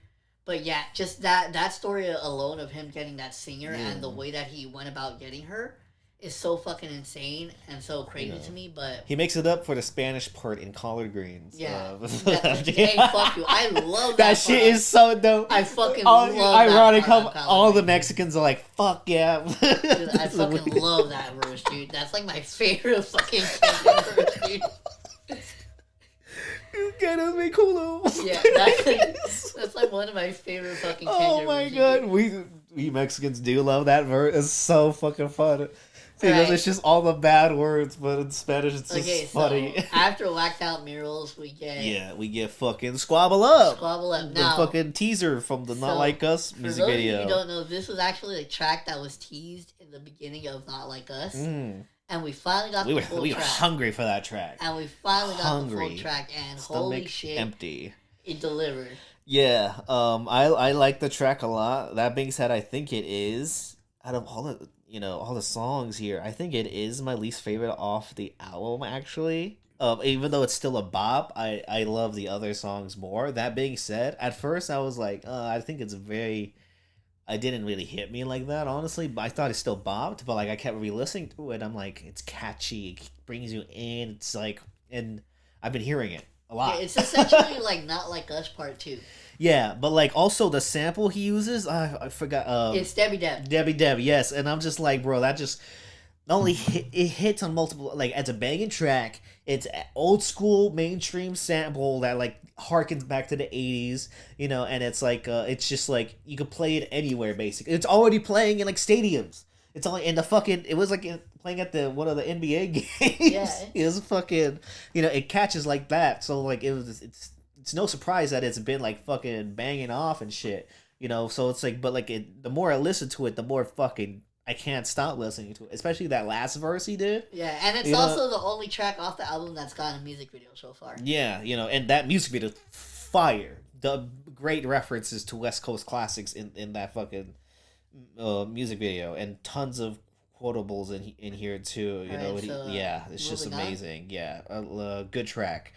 But yeah, just that story alone of him getting that singer and the way that he went about getting her is so fucking insane and so crazy to me. But he makes it up for the Spanish part in Collard Greens. Yeah. Hey, fuck you. I love that shit is so dope. I fucking love ironic that how all the Mexicans are like, fuck yeah. Dude, I fucking love that verse, dude. That's like my favorite fucking verse, dude. Quieres mi culo. Yeah, that's like one of my favorite fucking Oh my god, we Mexicans do love that verse. It's so fucking fun. Because it's just all the bad words, but in Spanish it's just funny. So after Whacked Out Murals, we get fucking Squabble Up. Squabble Up. The fucking teaser from the Not Like Us music video. For those of you who don't know, this was actually a track that was teased in the beginning of Not Like Us. And we finally got the full track. We were hungry for that track. And we finally got the full track, and holy shit, empty. It delivered. Yeah, I like the track a lot. That being said, I think it is, out of all the songs here, I think it is my least favorite off the album, actually. Even though it's still a bop, I love the other songs more. That being said, at first I was like, I think it's it didn't really hit me like that, honestly, but I thought it still bopped, but like I kept re-listening to it. I'm like, it's catchy, it brings you in, it's like, and I've been hearing it a lot. Yeah, it's essentially like Not Like Us Part 2. Yeah, but like also the sample he uses, I forgot. It's Debbie Deb. Debbie, yes, and I'm just like, bro, that just not only it hits on multiple, like as a banging track. It's a old school mainstream sample that like harkens back to the 80s, you know, and it's just like you could play it anywhere basically. It's already playing in like stadiums. It's only in the fucking. It was like playing at the one of the NBA games. Yeah. It was fucking. It catches like that. So like it's no surprise that it's been like fucking banging off and shit. So it's like, but like the more I listen to it, the more fucking I can't stop listening to it. Especially that last verse he did. Yeah, and it's also the only track off the album that's gotten a music video so far. Yeah, and that music video, fire. The great references to West Coast classics in that fucking music video, and tons of quotables in here too. Yeah, it's just amazing. On. Yeah, good track.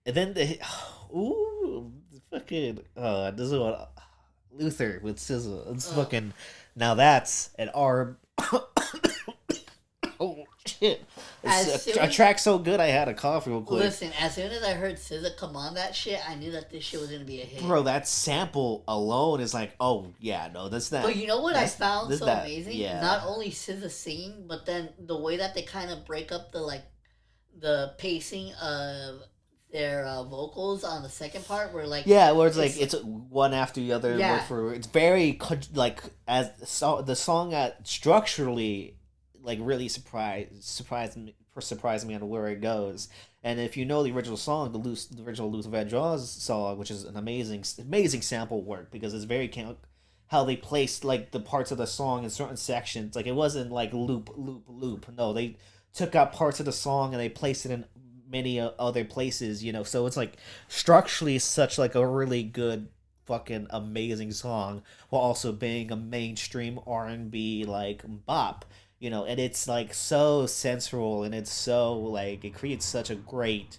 And then fucking this is what Luther with SZA. It's fucking now that's an R. Oh shit! A track so good I had a cough real quick. Listen, as soon as I heard SZA come on that shit, I knew that this shit was gonna be a hit. Bro, that sample alone is like, oh yeah, no, that's that. But you know what I found so amazing? Yeah. Not only SZA singing, but then the way that they kind of break up the pacing of their vocals on the second part, where where it's one after the other. Yeah. It's very like as the song structurally. Like really surprised me on where it goes. And if you know the original song, the original Luther Vandross song, which is an amazing sample work because it's very how they placed like the parts of the song in certain sections. Like it wasn't like loop. No, they took out parts of the song and they placed it in many other places. So it's like structurally such like a really good fucking amazing song while also being a mainstream R&B like bop. And it's like so sensual and it's so like it creates such a great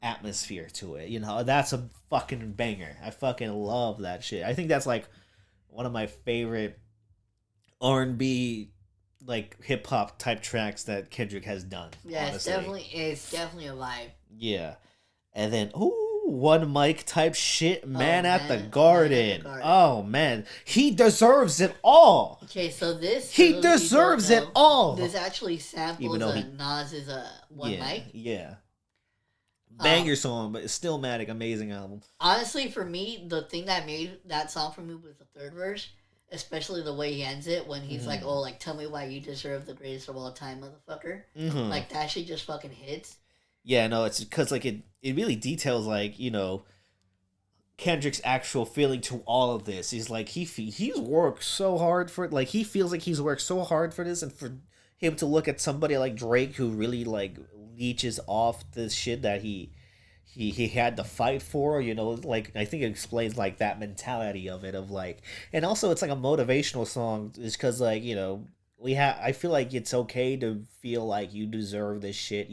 atmosphere to it. That's a fucking banger. I fucking love that shit. I think that's like one of my favorite R&B like hip hop type tracks that Kendrick has done. Yeah, honestly. it's definitely a vibe. Yeah. And then one mic type shit, man at the Garden. Oh man, he deserves it all. Okay, so this he deserves it all. This actually samples Nas's one mic. Yeah, banger song, but it's still amazing album. Honestly, for me, the thing that made that song for me was the third verse, especially the way he ends it when he's like, "Oh, like tell me why you deserve the greatest of all time, motherfucker." Mm-hmm. Like that shit just fucking hits. Yeah, no, it's because like it really details like Kendrick's actual feeling to all of this. He's like he's worked so hard for it. Like he feels like he's worked so hard for this, and for him to look at somebody like Drake who really like leeches off this shit that he had to fight for. Like I think it explains like that mentality of it of like, and also it's like a motivational song. Is because like I feel like it's okay to feel like you deserve this shit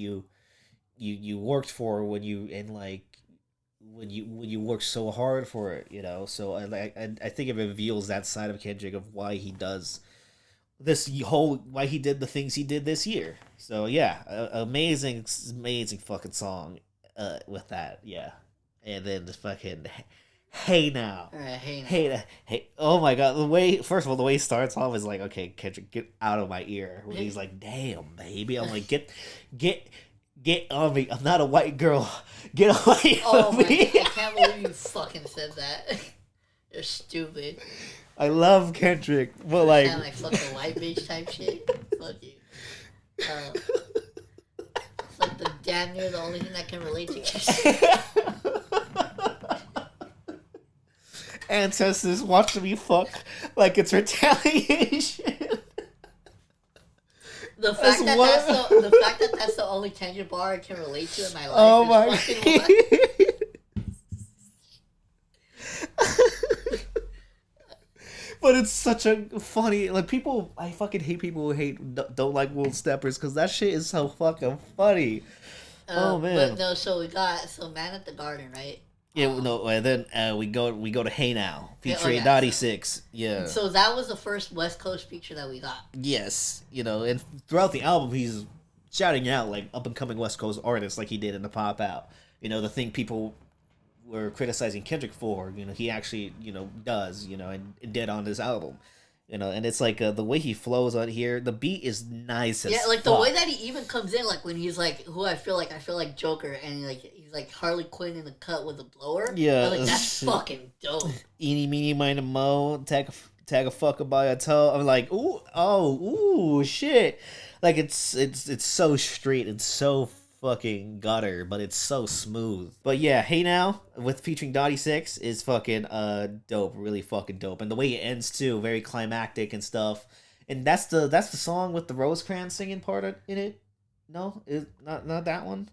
you worked for when you work so hard for it, So I think it reveals that side of Kendrick of why he does why he did the things he did this year. So yeah, amazing fucking song with that, yeah. And then the fucking Hey Now. Hey, oh my god, first of all, the way he starts off is like, okay, Kendrick, get out of my ear. When he's like, damn, baby. I'm like, get on me. I'm not a white girl. Get away from me. I can't believe you fucking said that. You're stupid. I love Kendrick, but like... Kind of like fucking white bitch type shit. Fuck you. It's like the damn near the only thing that can relate to you. Ancestors watching me fuck like it's retaliation. The fact that that's the only Kendrick bar I can relate to in my life. Oh my god. But it's such a funny people. I fucking hate people who don't like World Steppers because that shit is so fucking funny. Oh man. But no, so we got Man at the Garden, right? Yeah, no, and then we go to Hey Now featuring Naughty Six. Yeah. So that was the first West Coast feature that we got. Yes, and throughout the album he's shouting out like up and coming West Coast artists like he did in the Pop Out. The thing people were criticizing Kendrick for, he actually, does, and did on this album. And it's like the way he flows on here, the beat is nice as yeah, like fuck. the way that he even comes in, like when he's like, "Who I feel like Joker," and he's like Harley Quinn in the cut with a blower. Yeah, like that's fucking dope. Eeny, meeny, miny, mo, tag a fucker by a toe. I'm like, ooh, shit. Like it's so straight and so fucking gutter, but it's so smooth. But yeah, Hey Now with featuring Dottie Six is fucking dope, really fucking dope. And the way it ends too, very climactic and stuff. And that's the song with the Rosecrans singing part in it. No, is not that one.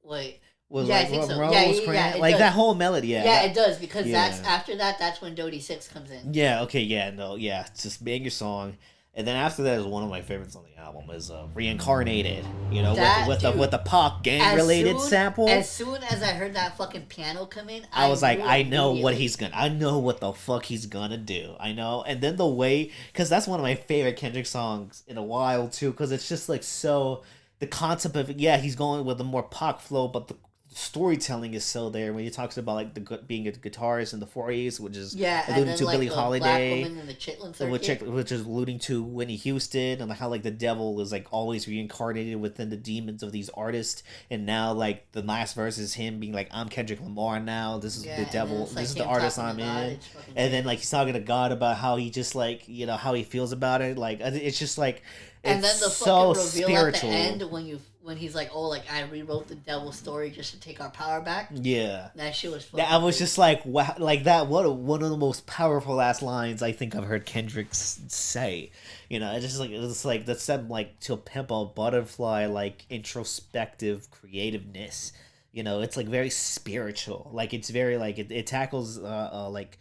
Wait. Was yeah, like I think so. Rosecrans, like does. that whole melody. Yeah, it does because that's after that. That's when Dodie Six comes in. Yeah. Okay. Yeah. No. Yeah. It's just banger song. And then after that is one of my favorites on the album is Reincarnated, with the Pac gang related sample. As soon as I heard that fucking piano come in, I was like, I know what the fuck he's gonna do. I know. And then the way, because that's one of my favorite Kendrick songs in a while too, because it's just like so, the concept of, he's going with a more Pac flow, but the storytelling is so there when he talks about like being a guitarist in the 40s, which is alluding to Billie Holiday, which is alluding to Whitney Houston, and how like the devil is like always reincarnated within the demons of these artists. And now like the last verse is him being like, I'm Kendrick Lamar now, this is the devil, this is the artist I'm in. And then like he's talking to God about how he just like, how he feels about it. Like it's just like, and then the so fucking reveal spiritual at the end when he's like, oh, like I rewrote the devil's story just to take our power back. Yeah, that shit was fucking I was just like, wow, like that. One of the most powerful last lines I think I've heard Kendrick say. It's like that said like to pimp a butterfly, like introspective creativeness. It's like very spiritual. Like it's very like it tackles like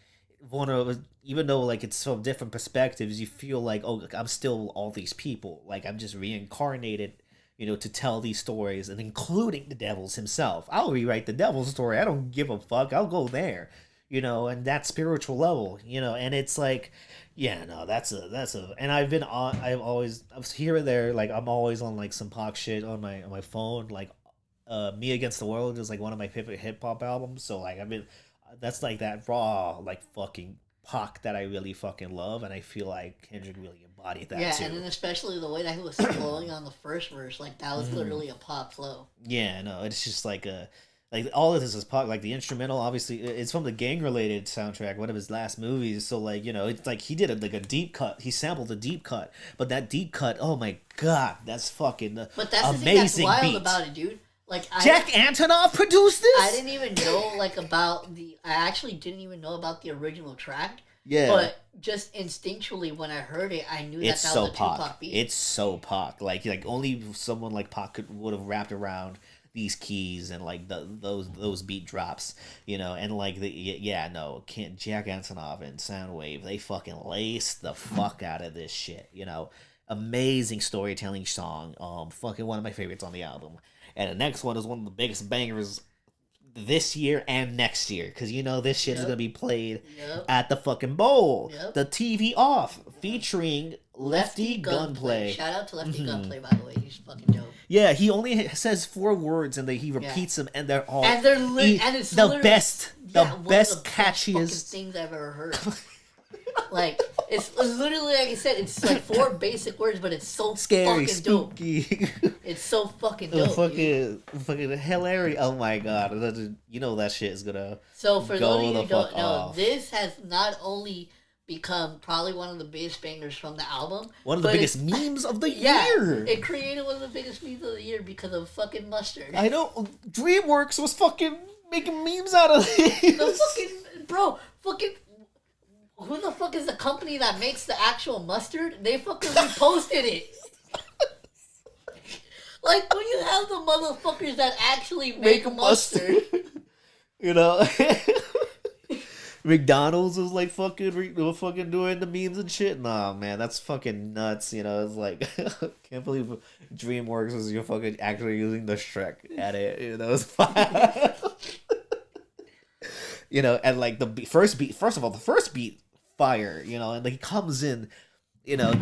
one of, even though like it's from different perspectives, you feel like, oh, I'm still all these people. Like I'm just reincarnated, to tell these stories, and including the devil's himself. I'll rewrite the devil's story. I don't give a fuck. I'll go there, and that spiritual level, and it's like, that's a, and I was here and there, like I'm always on like some Pac shit on my phone, like Me Against the World is like one of my favorite hip hop albums, so like that's like that raw, like fucking Pac that I really fucking love, and I feel like Kendrick really embodied that too. And then especially the way that he was flowing on the first verse, like that was literally a Pac flow. Yeah, no, it's just like all of this is Pac. Like the instrumental, obviously, it's from the gang related soundtrack, one of his last movies. So like it's like he did a deep cut. He sampled a deep cut, but that deep cut, oh my god, that's fucking but that's amazing. The thing that's wild beat about it, dude. Like Jack Antonoff produced this. I didn't even know I actually didn't even know about the original track. Yeah. But just instinctually when I heard it, I knew that was a Tupac beat. It's so Pac. Like only someone like Pac would have wrapped around these keys and like those beat drops, and like Jack Antonoff and Soundwave, they fucking laced the fuck out of this shit, Amazing storytelling song. Fucking one of my favorites on the album. And the next one is one of the biggest bangers this year and next year, because this shit is gonna be played at the fucking bowl. The TV Off, featuring Lefty Gunplay. Shout out to Lefty Gunplay, by the way. He's fucking dope. Yeah, he only says 4 words and he repeats them, and they're all and it's the best, catchiest things I've ever heard. Like it's literally, like I said, it's like 4 basic words, but it's so scary, fucking spooky. Dope. It's so fucking dope. fucking hilarious. Oh my god, that shit is gonna. So for those of you who don't know, this has not only become probably one of the biggest bangers from the album, one of the biggest memes of the year. It created one of the biggest memes of the year because of fucking Mustard. I know. DreamWorks was fucking making memes out of this. Who the fuck is the company that makes the actual mustard? They fucking reposted it. Like, when you have the motherfuckers that actually make mustard. McDonald's was like fucking doing the memes and shit. Nah, man, that's fucking nuts. It's like, can't believe DreamWorks was fucking actually using the Shrek at it. It's fine. And like the first beat, fire, and like he comes in,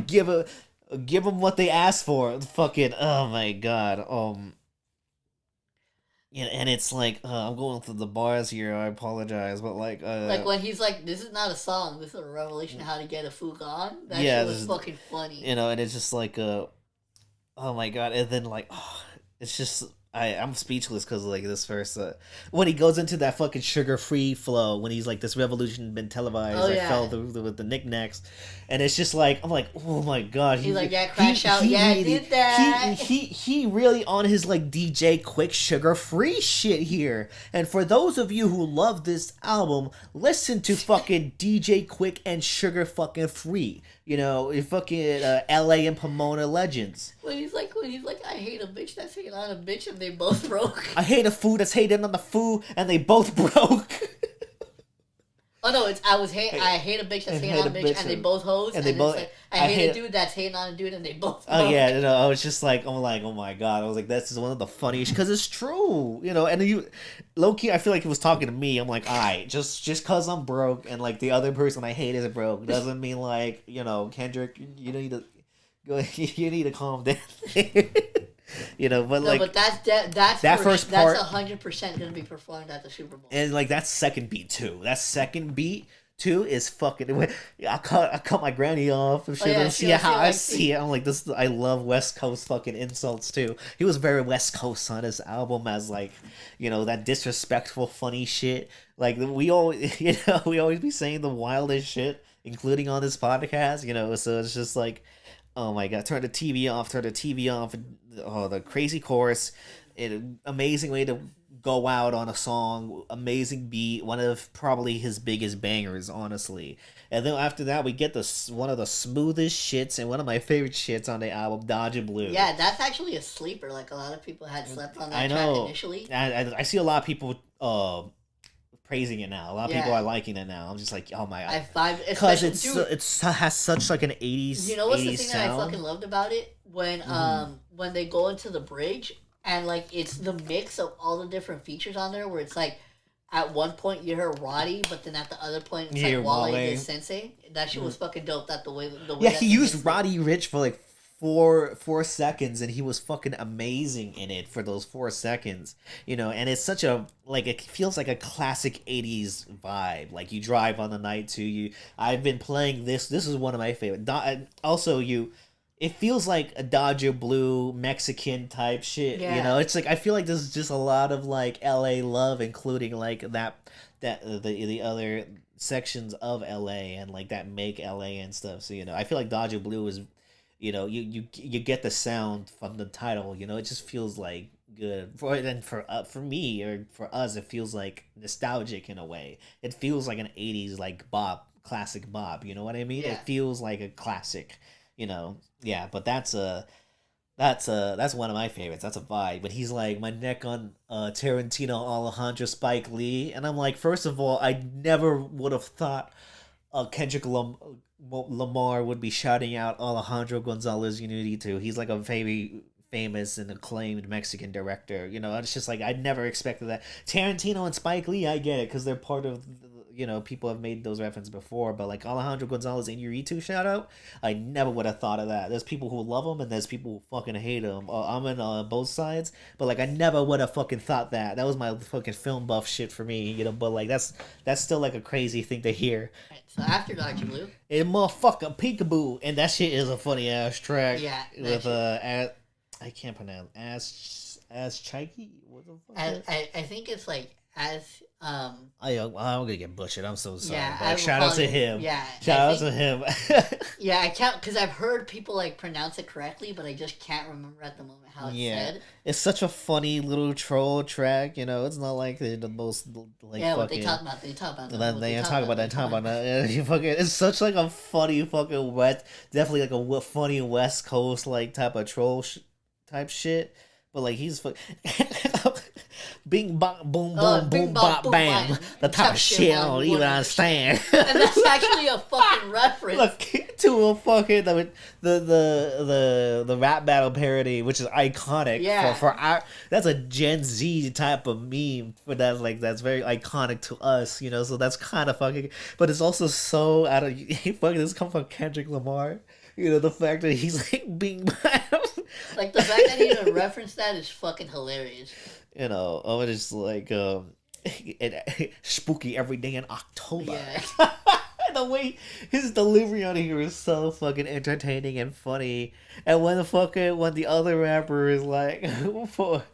give them what they asked for. Fucking, oh my god. and it's like I'm going through the bars here. I apologize, but like when he's like, "This is not a song. This is a revelation of how to get a food on." That yeah, shit was fucking funny. and it's just like oh my god, and then like it's just I'm speechless because like this verse when he goes into that fucking sugar free flow when he's like this revolution been televised. Oh, I yeah. fell through with the knickknacks, and it's just like I'm like, oh my god, He's like, yeah, crash out, yeah, I did that. He really on his like DJ Quick sugar free shit here. And for those of you who love this album, listen to fucking DJ Quick and Sugar fucking Free. You know, fucking L.A. and Pomona legends. When he's like, I hate a bitch that's hating on a bitch, and they both broke. I hate a food that's hating on the food, and they both broke. Oh no, it's I hate a bitch that's hating on a bitch, and they both hoes, and they both. Like, I hate a dude that's hating on a dude, and they both. Oh yeah, I was just like, I'm like, oh my god, I was like, this is one of the funniest because it's true, and you, low key, I feel like he was talking to me. I'm like, alright, just cause I'm broke, and like the other person I hate isn't broke, doesn't mean like Kendrick, you need to go, you need to calm down. But that first part, that's 100% gonna be performed at the Super Bowl. And like that second beat too. That second beat too is fucking. I cut my granny off and shit. See how I see it. I'm like this. I love West Coast fucking insults too. He was very West Coast on his album as like, that disrespectful funny shit. Like we always be saying the wildest shit, including on this podcast. So it's just like. Oh my god, turn the TV off, oh, the crazy chorus, amazing way to go out on a song, amazing beat, one of probably his biggest bangers, honestly. And then after that, we get one of the smoothest shits and one of my favorite shits on the album, Dodger Blue. Yeah, that's actually a sleeper, like a lot of people had slept on that track initially. I see a lot of people praising it now. A lot of people are liking it now. I'm just like, oh my god, because it has such like an 80s. You know what's the thing that I fucking loved about it when they go into the bridge and like it's the mix of all the different features on there where it's like at one point you hear Roddy, but then at the other point it's like Wale the Sensei. That shit was fucking dope. That the way he used Roddy Ricch for like 4 seconds, and he was fucking amazing in it for those 4 seconds, and it's such a like it feels like a classic 80s vibe. Like you drive on the night to I've been playing this is one of my favorite. Also it feels like a Dodger Blue Mexican type shit. It's like I feel like there's just a lot of like LA love, including like that the other sections of LA and like that make LA and stuff. So I feel like Dodger Blue is you get the sound from the title. It just feels like good for me or for us. It feels like nostalgic in a way. It feels like an 80s like classic bop. You know what I mean? Yeah. It feels like a classic. Yeah. But that's one of my favorites. That's a vibe. But he's like my neck on Tarantino, Alejandro, Spike Lee, and I'm like, first of all, I never would have thought Kendrick Lamar would be shouting out Alejandro Gonzalez Inarritu. He's like a very famous and acclaimed Mexican director. It's just like I never expected that. Tarantino and Spike Lee, I get it because they're part of people have made those references before, but like Alejandro Gonzalez Inarritu shout out, I never would have thought of that. There's people who love him and there's people who fucking hate him. I'm in both sides, but like I never would have fucking thought that. That was my fucking film buff shit for me, but like that's still like a crazy thing to hear. Right, so after Dodger Blue, it motherfucking peekaboo, and that shit is a funny ass track. Yeah, with I can't pronounce as Chikey. What the fuck? I think it's like as I'm gonna get butchered. I'm so sorry. Yeah, but shout out to him. Yeah, shout out to him. Yeah, I can't because I've heard people like pronounce it correctly, but I just can't remember at the moment how it's said. It's such a funny little troll track. It's not like the most like. Yeah, fucking, what they talk about. They talk about. They talk about that. You fucking. It's such like a funny fucking definitely like a funny West Coast like type of troll type shit. But like he's bing bop boom boom boom bop bam. The type of shit I don't even understand. And that's actually a fucking reference. Look to a fucking the rap battle parody, which is iconic. Yeah. For our that's a Gen Z type of meme, but that's very iconic to us. So that's kind of fucking. But it's also so out of fucking. This comes from Kendrick Lamar. The fact that he's like being like the fact that he even referenced that is fucking hilarious. I'm just like spooky every day in October. Yeah. The way his delivery on here is so fucking entertaining and funny, and when the other rapper is like for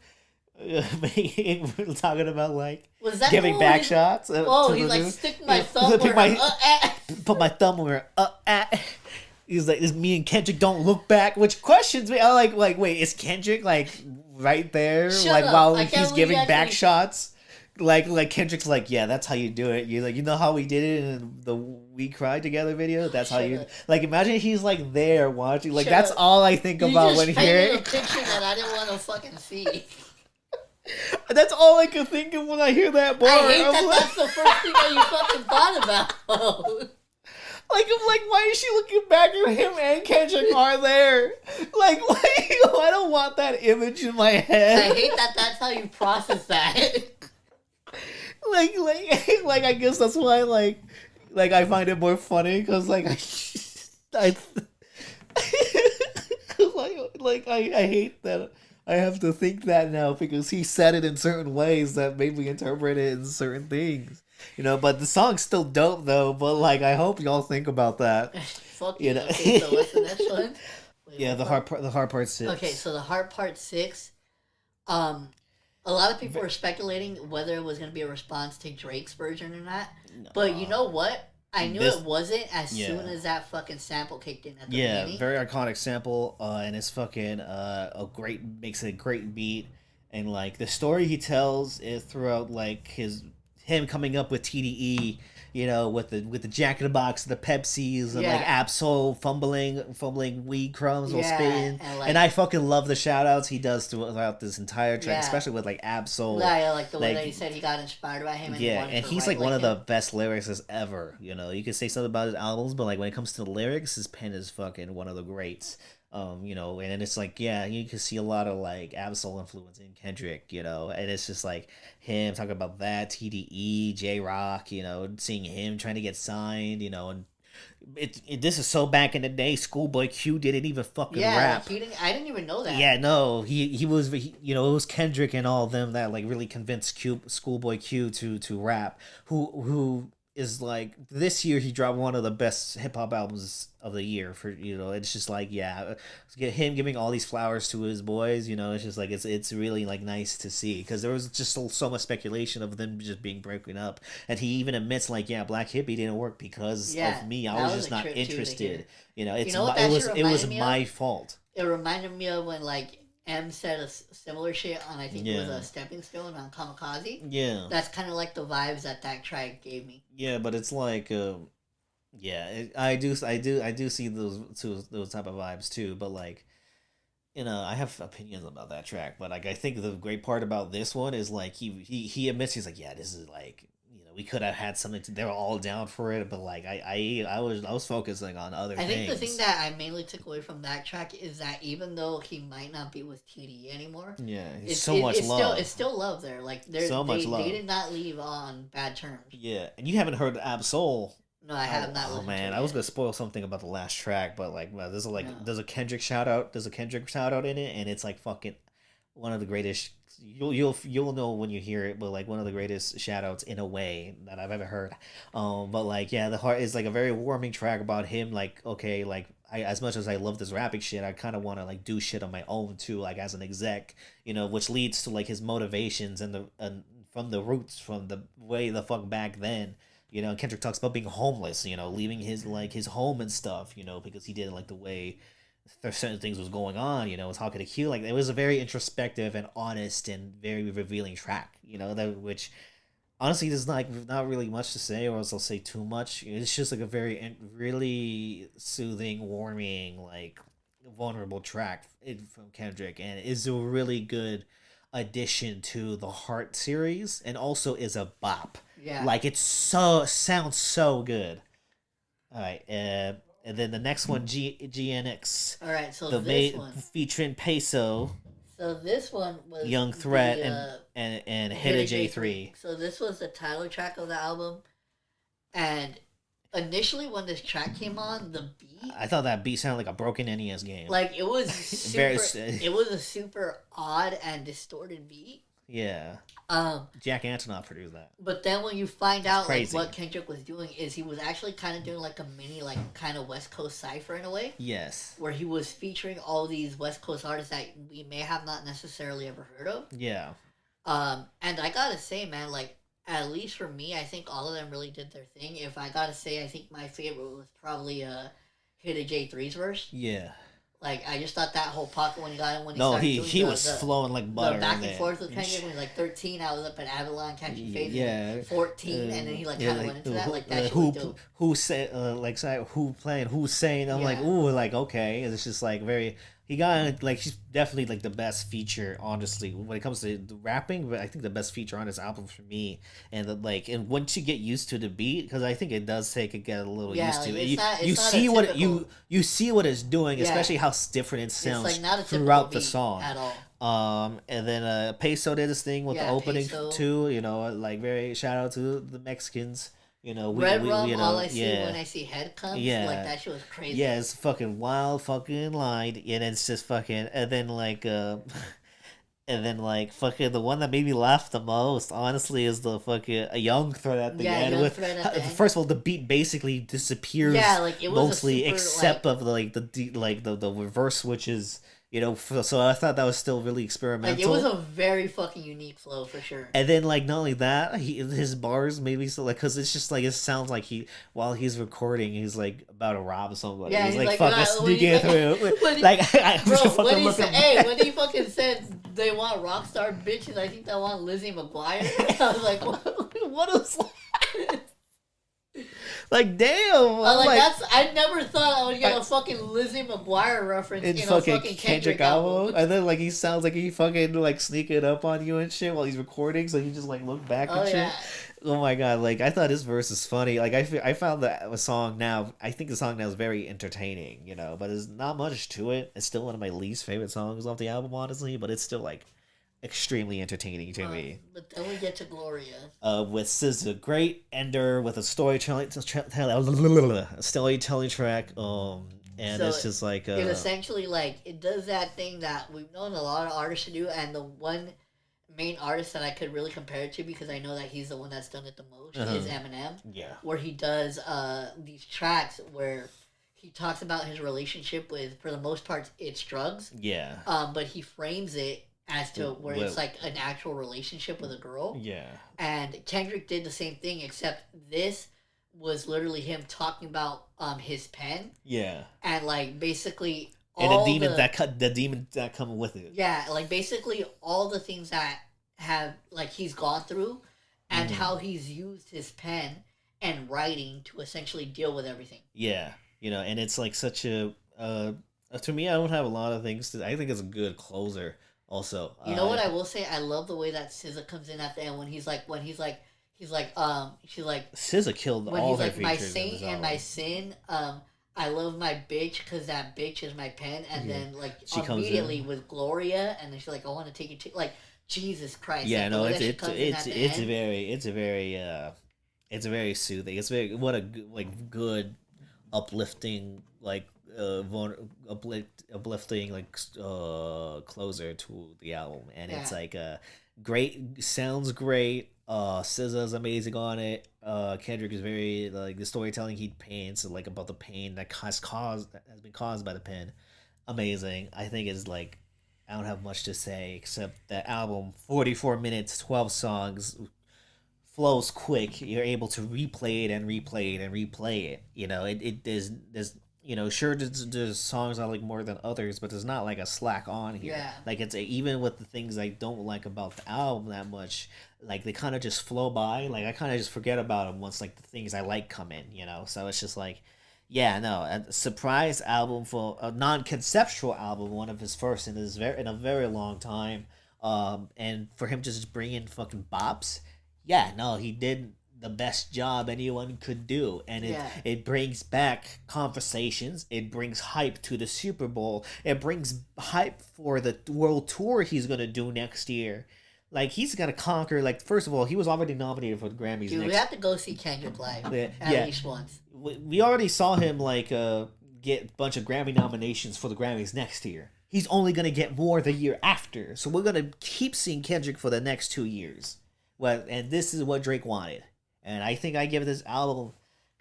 talking about like Was that giving back shots. He's like, stick my thumb where put my thumb where He's like, this me and Kendrick don't look back, which questions me. I'm like, wait, is Kendrick like right there, Shut up. while he's giving back shots? Like Kendrick's like, yeah, that's how you do it. You like, you know how we did it in the We Cried Together video. That's how you like. Imagine he's like there watching. Like that's all I think about when hearing a picture that I didn't want to fucking see. That's all I could think of when I hear that bar. I hate that's the first thing that you fucking thought about. Like, I'm like, why is she looking back at him and Kendrick are there? Like, I don't want that image in my head. I hate that that's how you process that. like, I guess that's why, like I find it more funny, because, like, I hate that I have to think that now, because he said it in certain ways that made me interpret it in certain things. But the song's still dope though. But like, I hope y'all think about that. Fuck you. Okay, so what's the next one? Wait, the hard part 6. Okay, so the hard part 6. A lot of people were speculating whether it was going to be a response to Drake's version or not. No. But you know what? I knew it wasn't as soon as that fucking sample kicked in at the beginning. Very iconic sample, and it's fucking makes a great beat, and like the story he tells is throughout like him coming up with TDE, with the Jack in the Box, the Pepsis, and like Absol fumbling weed crumbs while spitting. And I fucking love the shout outs he does throughout this entire track, especially with like Absol. Yeah, like the way that he said he got inspired by him. And he's like one of the best lyricists ever. You could say something about his albums, but like when it comes to the lyrics, his pen is fucking one of the greats. And it's like, you can see a lot of like Absol influence in Kendrick, and it's just like him talking about that, TDE, J-Rock, seeing him trying to get signed, and this is so back in the day. Schoolboy Q didn't even fucking rap. I didn't even know that. Yeah, no, he was, it was Kendrick and all of them that like really convinced Schoolboy Q to rap, who is like, this year he dropped one of the best hip-hop albums of the year for, it's just like, him giving all these flowers to his boys, it's just like, it's really like nice to see, because there was just so much speculation of them just being broken up, and he even admits like, Black Hippie didn't work because of me. I was just not interested. It was my fault. It reminded me of when like M said a similar shit on, I think it was a Stepping Stone on Kamikaze. Yeah, that's kind of like the vibes that track gave me. Yeah, but it's like, I do see those type of vibes too. But like, I have opinions about that track. But like, I think the great part about this one is like he admits, he's like, this is like, we could have had something. They were all down for it, but like I was focusing on other things. I think the thing that I mainly took away from that track is that even though he might not be with TDE anymore, it's much love. It's still love there. Like much love. They did not leave on bad terms. Yeah, and you haven't heard Absol. No, I have not. Oh man, I was gonna spoil something about the last track, but like, there's a Kendrick shout out. There's a Kendrick shout out in it, and it's like fucking one of the greatest. You'll know when you hear it, but like one of the greatest shout outs in a way that I've ever heard. But like, the heart is like a very warming track about him. Like, okay, like as much as I love this rapping shit, I kind of want to like do shit on my own too, like as an exec, which leads to like his motivations and from the roots, from the way the fuck back then. Kendrick talks about being homeless, leaving his home and stuff, because he didn't like the way there's certain things was going on, was How Could It Kill? Like, it was a very introspective and honest and very revealing track, which honestly there's not really much to say, or else I'll say too much. It's just like a very really soothing, warming, like vulnerable track from Kendrick, and is a really good addition to the Heart series, and also is a bop. Yeah, like it sounds so good. All right, and then the next one, GNX. All right, so this one featuring Peso. So this one was Young Threat and Hidda J3. So this was the title track of the album, and initially when this track came on, the beat, I thought that beat sounded like a broken NES game. Like, it was super, it was a super odd and distorted beat. Yeah. Jack Antonoff produced that. But then when you find out like what Kendrick was doing is he was actually kind of doing like a mini like kind of West Coast cipher in a way. Yes. Where he was featuring all these West Coast artists that we may have not necessarily ever heard of. Yeah. And I gotta say, man, like at least for me, I think all of them really did their thing. If I gotta say, I think my favorite was probably Hidda J3's verse. Yeah. Like I just thought that whole pocket when he got him when he was flowing like butter. The back and forth with Kendrick when he was like 13, I was up at Avalon catching phases. Yeah. 14, and then he like kind of went into that like that. Who said who playing who's saying? I'm like ooh like okay. And it's just like very. He got like he's definitely like the best feature honestly when it comes to the rapping, but I think the best feature on this album for me and once you get used to the beat because I think it does take get a little used to it. You see what you see what it's doing, especially how different it sounds it's like not a throughout the song at all. And then Peso did this thing with the opening too. You know, like very shout out to the Mexicans. You know, Red Rum, all I see when I see head comes, like that shit was crazy. Yeah, it's fucking wild fucking line, and it's just fucking, and then fucking the one that made me laugh the most, honestly, is the fucking a Young Threat at the end. First of all, the beat basically disappears. Yeah, like it was mostly, except of the reverse switches. You know, so I thought that was still really experimental. Like, it was a very fucking unique flow, for sure. And then, like, not only that, his bars maybe so like, because it's just like it sounds like while he's recording, he's like about to rob somebody. Yeah, he's like fucking sneaking through. When he fucking said they want rock star bitches, I think they want Lizzie McGuire. I was like, what is that? Like damn! I never thought I would get a fucking Lizzie McGuire reference in a fucking Kendrick album. And then like he sounds like he fucking like sneaking up on you and shit while he's recording, so you just like look back and shit. Oh my god! Like I thought his verse is funny. Like I found the song now. I think the song now is very entertaining. You know, but there's not much to it. It's still one of my least favorite songs off the album, honestly. But it's still like extremely entertaining to me. But then we get to Gloria. With SZA, great ender with a storytelling track. And so it's just like it essentially like it does that thing that we've known a lot of artists to do, and the one main artist that I could really compare it to because I know that he's the one that's done it the most is Eminem. Yeah, where he does these tracks where he talks about his relationship with, for the most part, it's drugs. Yeah. But he frames it as to where it's like an actual relationship with a girl. Yeah. And Kendrick did the same thing, except this was literally him talking about his pen. Yeah. And like basically all the demons that come with it. Yeah, like basically all the things that have like he's gone through and how he's used his pen and writing to essentially deal with everything. Yeah. You know, and it's like such a to me I don't have a lot of things I think it's a good closer. Also, you know what I will say? I love the way that SZA comes in at the end she's like, SZA killed when all he's her like, my features saint and my sin, I love my bitch because that bitch is my pen, and then like she immediately with Gloria, and then she's like, I want to take you to like Jesus Christ. Yeah, like, no, it's very soothing. It's very what a good uplifting like uplifting like closer to the album, and it's like great, sounds great. SZA's amazing on it. Kendrick is very like the storytelling he paints like about the pain that has been caused by the pen. Amazing. I think is like I don't have much to say except that album 44 minutes 12 songs flows quick. You're able to replay it and replay it and replay it. You know there's you know, sure, there's songs I like more than others, but there's not like a slack on here. Yeah. Like it's even with the things I don't like about the album that much, like they kind of just flow by. Like I kind of just forget about them once like the things I like come in, you know. So it's just like, yeah, no, a surprise album for a non-conceptual album, one of his first in a very long time. And for him to just bring in fucking bops, yeah, no, he did the best job anyone could do, and it brings back conversations, it brings hype to the Super Bowl, it brings hype for the world tour he's gonna do next year. Like he's gonna conquer. Like first of all, he was already nominated for the Grammys. Dude, we have to go see Kendrick live at least once. We already saw him like get a bunch of Grammy nominations for the Grammys next year. he's only gonna get more the year after. So we're gonna keep seeing Kendrick for the next 2 years. Well, and this is what Drake wanted, and I think I give this album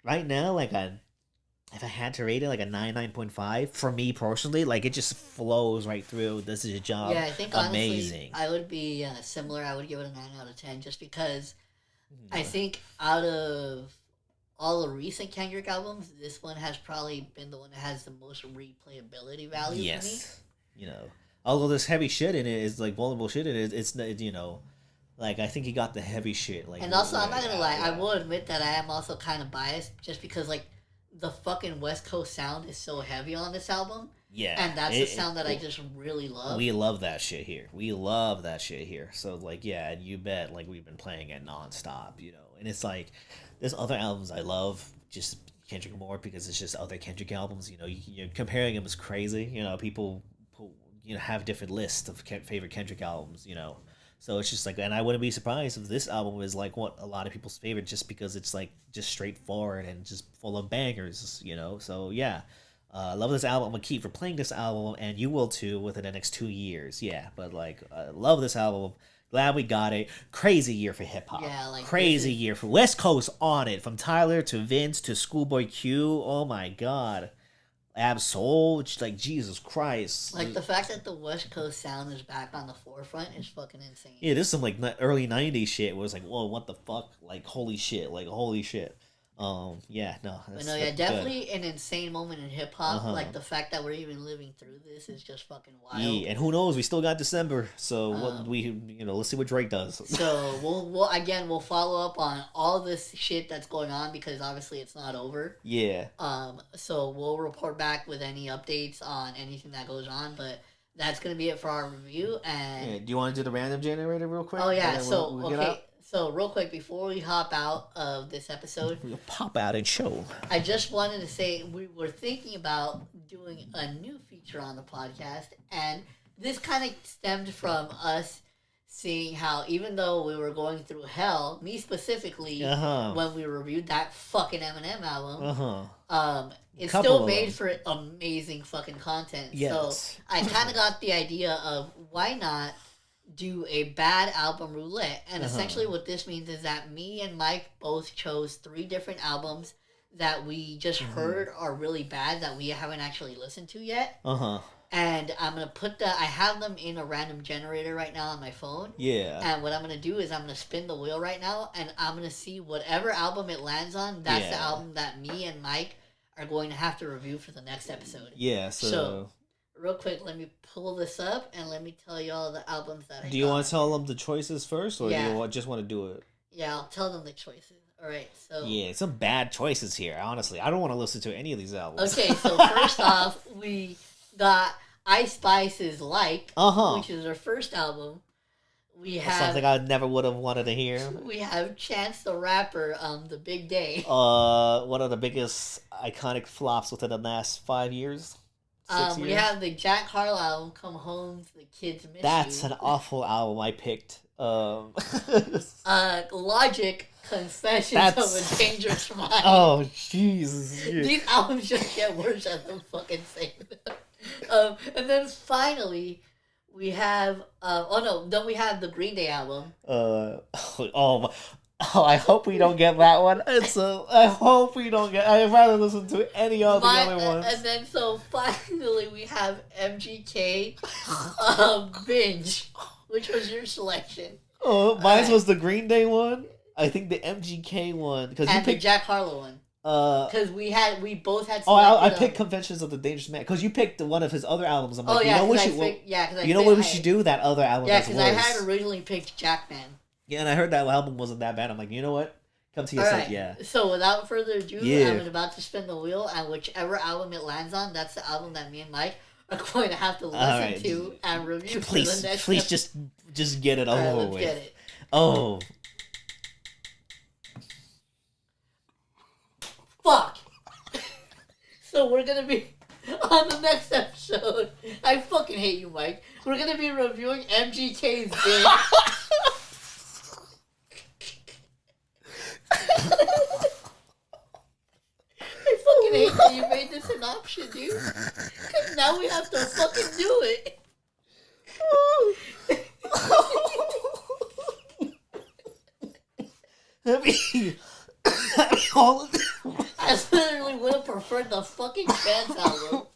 right now like if I had to rate it like a 9.5 for me personally, like it just flows right through. This is a job. Yeah, I think amazing. Honestly, I would be similar. I would give it a 9 out of 10 just because I think out of all the recent Kendrick albums, this one has probably been the one that has the most replayability value for me. You know, although there's heavy shit in it, is like vulnerable shit in it. It's like I think he got the heavy shit. Like, and also, I'm not gonna lie, I will admit that I am also kind of biased just because like the fucking West Coast sound is so heavy on this album. Yeah, and that's the sound that I just really love. We love that shit here. We love that shit here. So like, yeah, and you bet, like we've been playing it nonstop, and it's like there's other albums I love, just Kendrick more because it's just other Kendrick albums. You're comparing them is crazy. People have different lists of favorite Kendrick albums. So it's just like, and I wouldn't be surprised if this album is like what a lot of people's favorite, just because it's like just straightforward and just full of bangers. So yeah. I love this album. I'm gonna keep replaying this album, and you will too within the next 2 years. Yeah, but like, I love this album. Glad we got it. Crazy year for hip hop. Yeah, like crazy year for West Coast on it. From Tyler to Vince to Schoolboy Q. Oh my god, Ab-Soul. Like Jesus Christ. Like the fact that the West Coast sound is back on the forefront is fucking insane. Yeah, this is some like early '90s shit. Where it's like, whoa, what the fuck? Like holy shit. Like holy shit. Yeah, no. But no, yeah, definitely good. An insane moment in hip hop. Like the fact that we're even living through this is just fucking wild. Yeah, and who knows? We still got December, so let's see what Drake does. So we'll follow up on all this shit that's going on because obviously it's not over. Yeah. So we'll report back with any updates on anything that goes on, but that's gonna be it for our review. And yeah, do you want to do the random generator real quick? Oh yeah. So okay. So real quick, before we hop out of this episode, we'll pop out and show. I just wanted to say we were thinking about doing a new feature on the podcast, and this kind of stemmed from us seeing how even though we were going through hell, me specifically, when we reviewed that fucking Eminem album, it still made for amazing fucking content. Yes. So I kind of got the idea of why not do a bad album roulette. And essentially what this means is that me and Mike both chose 3 different albums that we just heard are really bad that we haven't actually listened to yet. And I'm going to I have them in a random generator right now on my phone. Yeah. And what I'm going to do is I'm going to spin the wheel right now, and I'm going to see whatever album it lands on, that's the album that me and Mike are going to have to review for the next episode. Yeah, so real quick, let me pull this up and let me tell you all the albums that I got. Do you want to tell them the choices first, or do you just want to do it? Yeah, I'll tell them the choices. All right, so... Yeah, some bad choices here, honestly. I don't want to listen to any of these albums. Okay, so first off, we got Ice Spice's Like, which is our first album. We have... Something I never would have wanted to hear. We have Chance the Rapper, The Big Day. One of the biggest iconic flops within the last 5 years. We have the Jack Harlow album, Come Home, The Kids Miss That's You. an awful album I picked. Logic, Confessions of a Dangerous Mind. Oh, Jesus. These albums just get worse as I'm fucking saying them. And then finally, we have... then we have the Green Day album. I hope we don't get that one. I hope we don't get... I'd rather listen to any of the other ones. And then, so finally, we have MGK Binge, which was your selection. Oh, mine was the Green Day one. I think the MGK one. And you picked the Jack Harlow one. Because we both had. I picked Conventions of the Dangerous Man because you picked one of his other albums. I'm like, you know what we should do? That other album. Yeah, because I had originally picked Jackman. Yeah, and I heard that album wasn't that bad. I'm like, you know what? Come to yourself, yeah. So without further ado, I'm about to spin the wheel, and whichever album it lands on, that's the album that me and Mike are going to have to listen to and review for the next Please, just get it over with. Get it. Oh. Fuck. So we're going to be, on the next episode, I fucking hate you, Mike. We're going to be reviewing MGK's Big. I fucking hate that you made this an option, dude. Now we have to fucking do it. All of I literally would have preferred the fucking Chance album.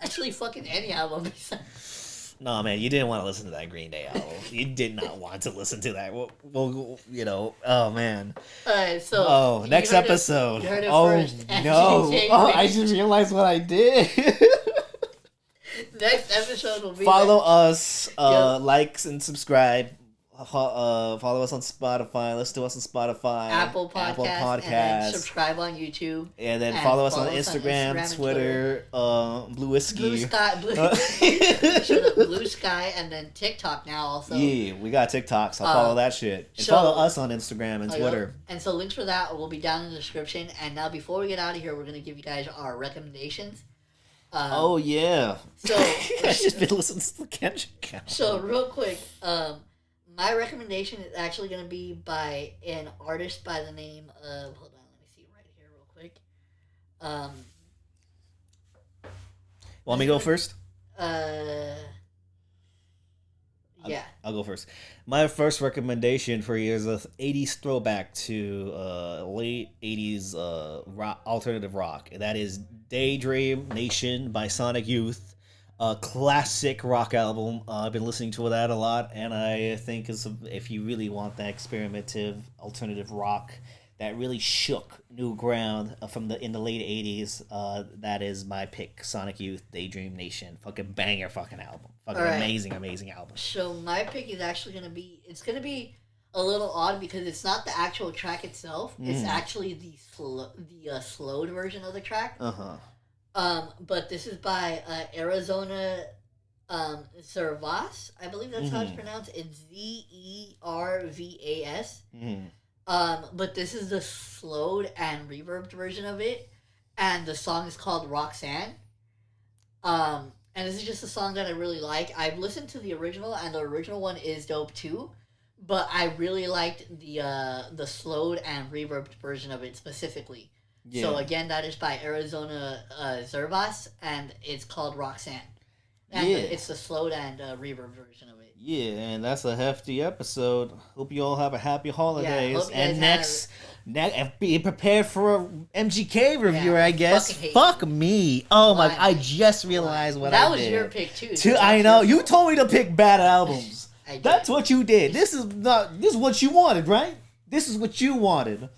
Actually, fucking any album besides. No, man, you didn't want to listen to that Green Day album. You did not want to listen to that. Well, oh man. Alright, so. Oh, next episode. You heard it oh first. no! Oh, I just realized what I did. Next episode will be. Follow us. Likes and subscribe. Follow us on Spotify. Listen to us on Spotify, Apple Podcasts, and then subscribe on YouTube, and then follow us on Instagram, Twitter, Blue Whiskey, Blue Sky, and then TikTok now also. Yeah, we got TikTok, so follow that shit. And follow us on Instagram and Twitter. And so links for that will be down in the description. And now before we get out of here, we're gonna give you guys our recommendations. Oh yeah. So I've just been listening to the Kendrick count. So real quick, my recommendation is actually going to be by an artist by the name of... Hold on, let me see right here real quick. Want me to go first? Yeah. I'll go first. My first recommendation for you is a 80s throwback to late 80s rock, alternative rock. And that is Daydream Nation by Sonic Youth. A classic rock album. I've been listening to that a lot, and I think if you really want that experimentative alternative rock that really shook new ground in the late 80s, that is my pick. Sonic Youth, Daydream Nation. Fucking banger fucking album. Fucking amazing album. So my pick is actually going to be... It's going to be a little odd because it's not the actual track itself. It's actually the slowed version of the track. Uh-huh. But this is by Arizona Zervas. I believe that's how it's pronounced. It's Zervas. But this is the slowed and reverbed version of it. And the song is called Roxanne. And this is just a song that I really like. I've listened to the original, and the original one is dope too. But I really liked the slowed and reverbed version of it specifically. Yeah. So again, that is by Arizona Zervas, and it's called Roxanne. And it's the slowed and reverb version of it. Yeah, and that's a hefty episode. Hope you all have a happy holidays. And next, be prepared for a MGK review, I guess. Fuck me. Oh my! I just realized what I did. That was your pick too. I know. You told me to pick bad albums. That's what you did. This is what you wanted, right? This is what you wanted.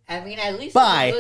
I mean, at least... Bye.